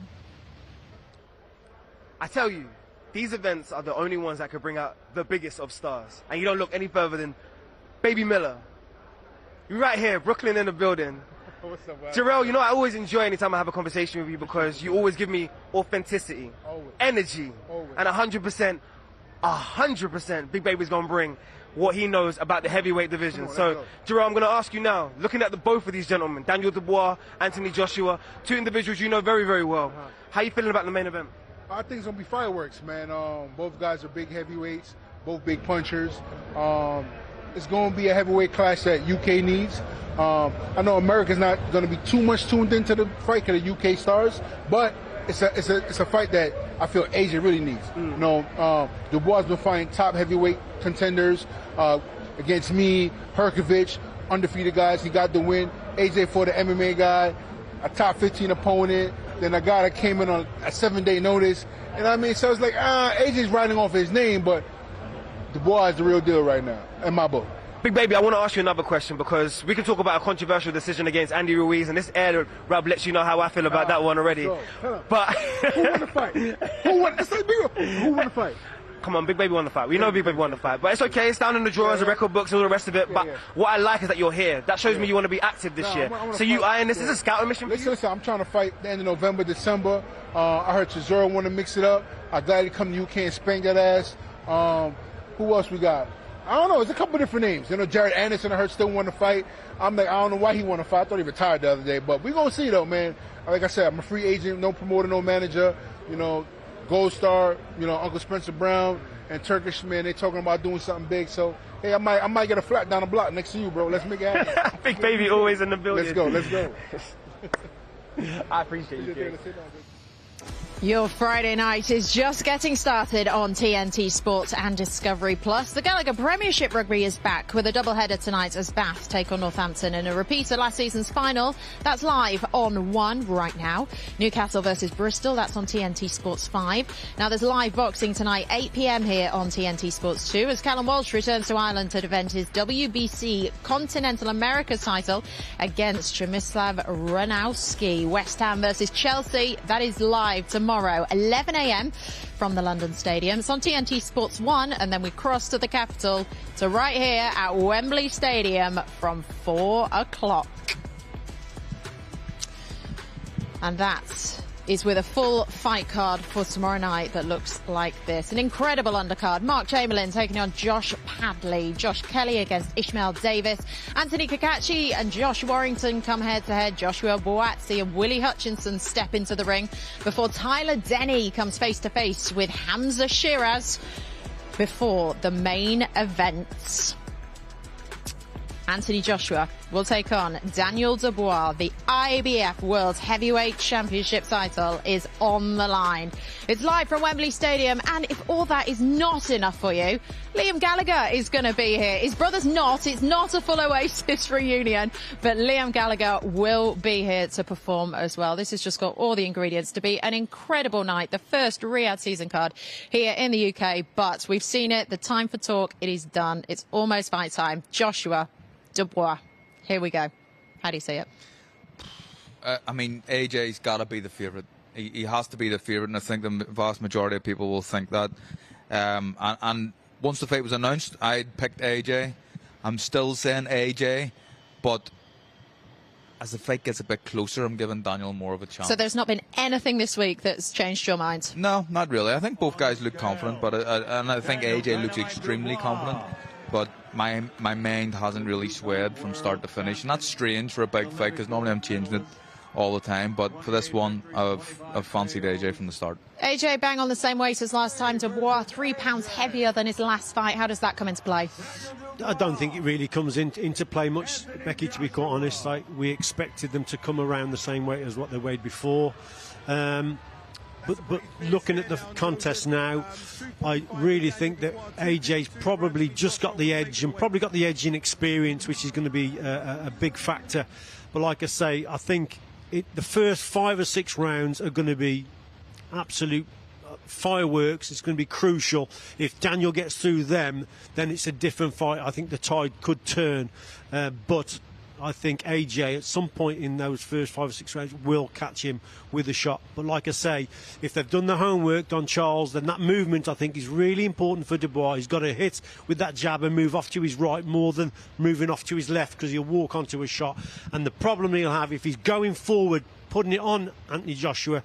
I tell you, these events are the only ones that could bring out the biggest of stars. And you don't look any further than Baby Miller. You're right here, Brooklyn in the building. What's up, man? Jarrell, you know I always enjoy anytime I have a conversation with you because you always give me authenticity, energy, and 100%, Big Baby's going to bring what he knows about the heavyweight division. So, Jarrell, I'm going to ask you now, looking at both of these gentlemen, Daniel Dubois, Anthony Joshua, two individuals you know very, very well. How are you feeling about the main event? I think it's going to be fireworks, man. Both guys are big heavyweights, both big punchers. It's going to be a heavyweight clash that UK needs. I know America's not going to be too much tuned into the fight because the UK stars, but it's a fight that I feel Asia really needs. You know, Dubois has been fighting top heavyweight contenders against me, Herkovich, undefeated guys. He got the win. AJ for the MMA guy, a top 15 opponent. Then a guy that came in on a 7-day notice. And I mean, so it's like, AJ's riding off his name, but Dubois is the real deal right now, in my book. Big Baby, I want to ask you another question because we can talk about a controversial decision against Andy Ruiz, and this air rub lets you know how I feel about that one already. But who won the fight? Who won the fight? Come on, Big Baby won the fight. We know Big Baby won the fight, but it's okay. It's down in the drawers, the record books, and all the rest of it. But what I like is that you're here. That shows me you want to be active this year. So you eyeing this? Is a scouting mission for you? Listen, I'm trying to fight the end of November, December. I heard Chisora want to mix it up. I'm glad he come to UK and spank that ass. Who else we got? I don't know. There's a couple different names. You know, Jared Anderson, I heard, still want to fight. I'm like, I don't know why he want to fight. I thought he retired the other day. But we're going to see, though, man. Like I said, I'm a free agent, no promoter, no manager. You know, Gold Star, you know, Uncle Spencer Brown and Turkish, man, they talking about doing something big. So, hey, I might get a flat down the block next to you, bro. Let's make it happen. Big Baby always in the building. Let's go. I appreciate you. Your Friday night is just getting started on TNT Sports and Discovery Plus. The Gallagher Premiership Rugby is back with a doubleheader tonight as Bath take on Northampton in a repeat of last season's final. That's live on 1 right now. Newcastle versus Bristol, that's on TNT Sports 5. Now there's live boxing tonight, 8 p.m. here on TNT Sports 2 as Callum Walsh returns to Ireland to defend his WBC Continental America title against Przemysław Ranowski. West Ham versus Chelsea, that is live tomorrow, 11 a.m. from the London Stadium. It's on TNT Sports 1, and then we cross to the capital to right here at Wembley Stadium from 4 o'clock. And that is with a full fight card for tomorrow night that looks like this. An incredible undercard. Mark Chamberlain taking on Josh Padley. Josh Kelly against Ishmael Davis. Anthony Kakachi and Josh Warrington come head-to-head. Joshua Boatsi and Willie Hutchinson step into the ring before Tyler Denny comes face-to-face with Hamza Shiraz before the main event. Anthony Joshua will take on Daniel Dubois. The IBF World Heavyweight Championship title is on the line. It's live from Wembley Stadium, and if all that is not enough for you, Liam Gallagher is going to be here. His brother's not. It's not a full Oasis reunion, but Liam Gallagher will be here to perform as well. This has just got all the ingredients to be an incredible night. The first Riyadh season card here in the UK, but we've seen it. The time for talk, it is done. It's almost fight time. Joshua Dubois. Here we go. How do you see it? I mean, AJ's got to be the favourite. He has to be the favourite, and I think the vast majority of people will think that. And once the fight was announced, I picked AJ. I'm still saying AJ, but as the fight gets a bit closer, I'm giving Daniel more of a chance. So there's not been anything this week that's changed your mind? No, not really. I think both guys look confident, but and I think AJ looks extremely confident. But my mind hasn't really swayed from start to finish, and that's strange for a big fight because normally I'm changing it all the time. But for this one, I've fancied AJ from the start. AJ bang on the same weight as last time. Dubois 3 pounds heavier than his last fight. How does that come into play? I don't think it really comes into play much, Becky, to be quite honest. Like, we expected them to come around the same weight as what they weighed before. But looking at the contest now, I really think that AJ's probably just got the edge, and probably got the edge in experience, which is going to be a big factor. But like I say, I think the first 5 or 6 rounds are going to be absolute fireworks. It's going to be crucial. If Daniel gets through them, then it's a different fight. I think the tide could turn, but I think AJ at some point in those first 5 or 6 rounds will catch him with a shot. But like I say, if they've done the homework, Don Charles, then that movement I think is really important for Dubois. He's got to hit with that jab and move off to his right more than moving off to his left, because he'll walk onto a shot. And the problem he'll have if he's going forward, putting it on Anthony Joshua,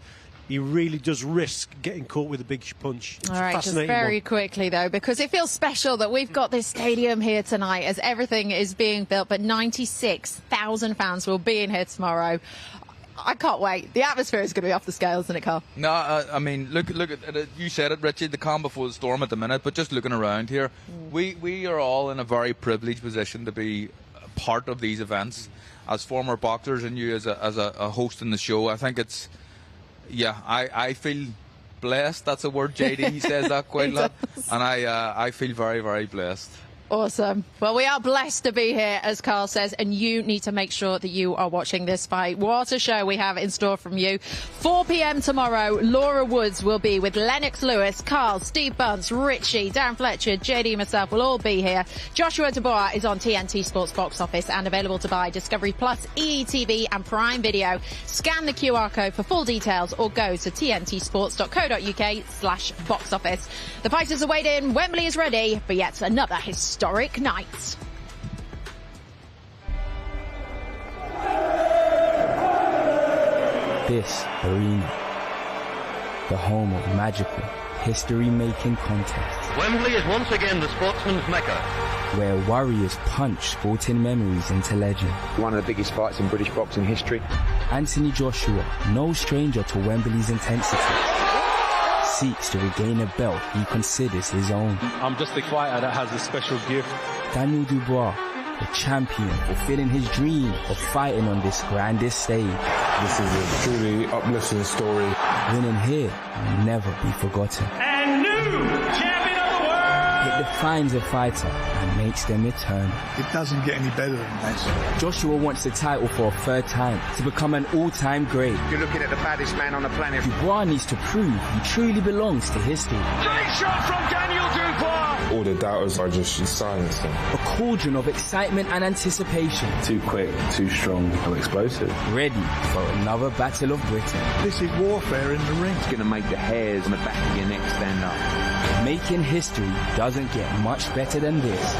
he really does risk getting caught with a big punch. All right, just very quickly, though, because it feels special that we've got this stadium here tonight as everything is being built, but 96,000 fans will be in here tomorrow. I can't wait. The atmosphere is going to be off the scales, isn't it, Carl? No, I mean, look at it. You said it, Richie, the calm before the storm at the minute, but just looking around here, we are all in a very privileged position to be part of these events. As former boxers and you as a host in the show, I think it's... Yeah, I feel blessed. That's a word, JD. He says that quite a lot. And I feel very, very blessed. Awesome. Well, we are blessed to be here, as Carl says, and you need to make sure that you are watching this fight. What a show we have in store from you. 4 p.m. tomorrow, Laura Woods will be with Lennox Lewis, Carl, Steve Bunce, Richie, Darren Fletcher, JD, myself will all be here. Joshua Dubois is on TNT Sports Box Office and available to buy Discovery Plus, EETV and Prime Video. Scan the QR code for full details or go to tntsports.co.uk/box office. The fighters are weighed in. Wembley is ready for yet another historic night. This arena, the home of magical, history-making contests. Wembley is once again the sportsman's mecca, where warriors punch sporting memories into legend. One of the biggest fights in British boxing history. Anthony Joshua, no stranger to Wembley's intensity, seeks to regain a belt he considers his own. I'm just a fighter that has a special gift. Daniel Dubois, the champion fulfilling his dream of fighting on this grandest stage. This is a truly uplifting story. Winning here will never be forgotten. And new champion of the world! It defines a fighter and makes them eternal. It doesn't get any better than that. Joshua wants the title for a 3rd time to become an all-time great. You're looking at the baddest man on the planet. Dubois needs to prove he truly belongs to history. Great shot from Daniel Dubois! All the doubters are just silenced. A cauldron of excitement and anticipation. Too quick, too strong, and explosive. Ready for another Battle of Britain. This is warfare in the ring. It's going to make the hairs on the back of your neck stand up. Making history doesn't get much better than this.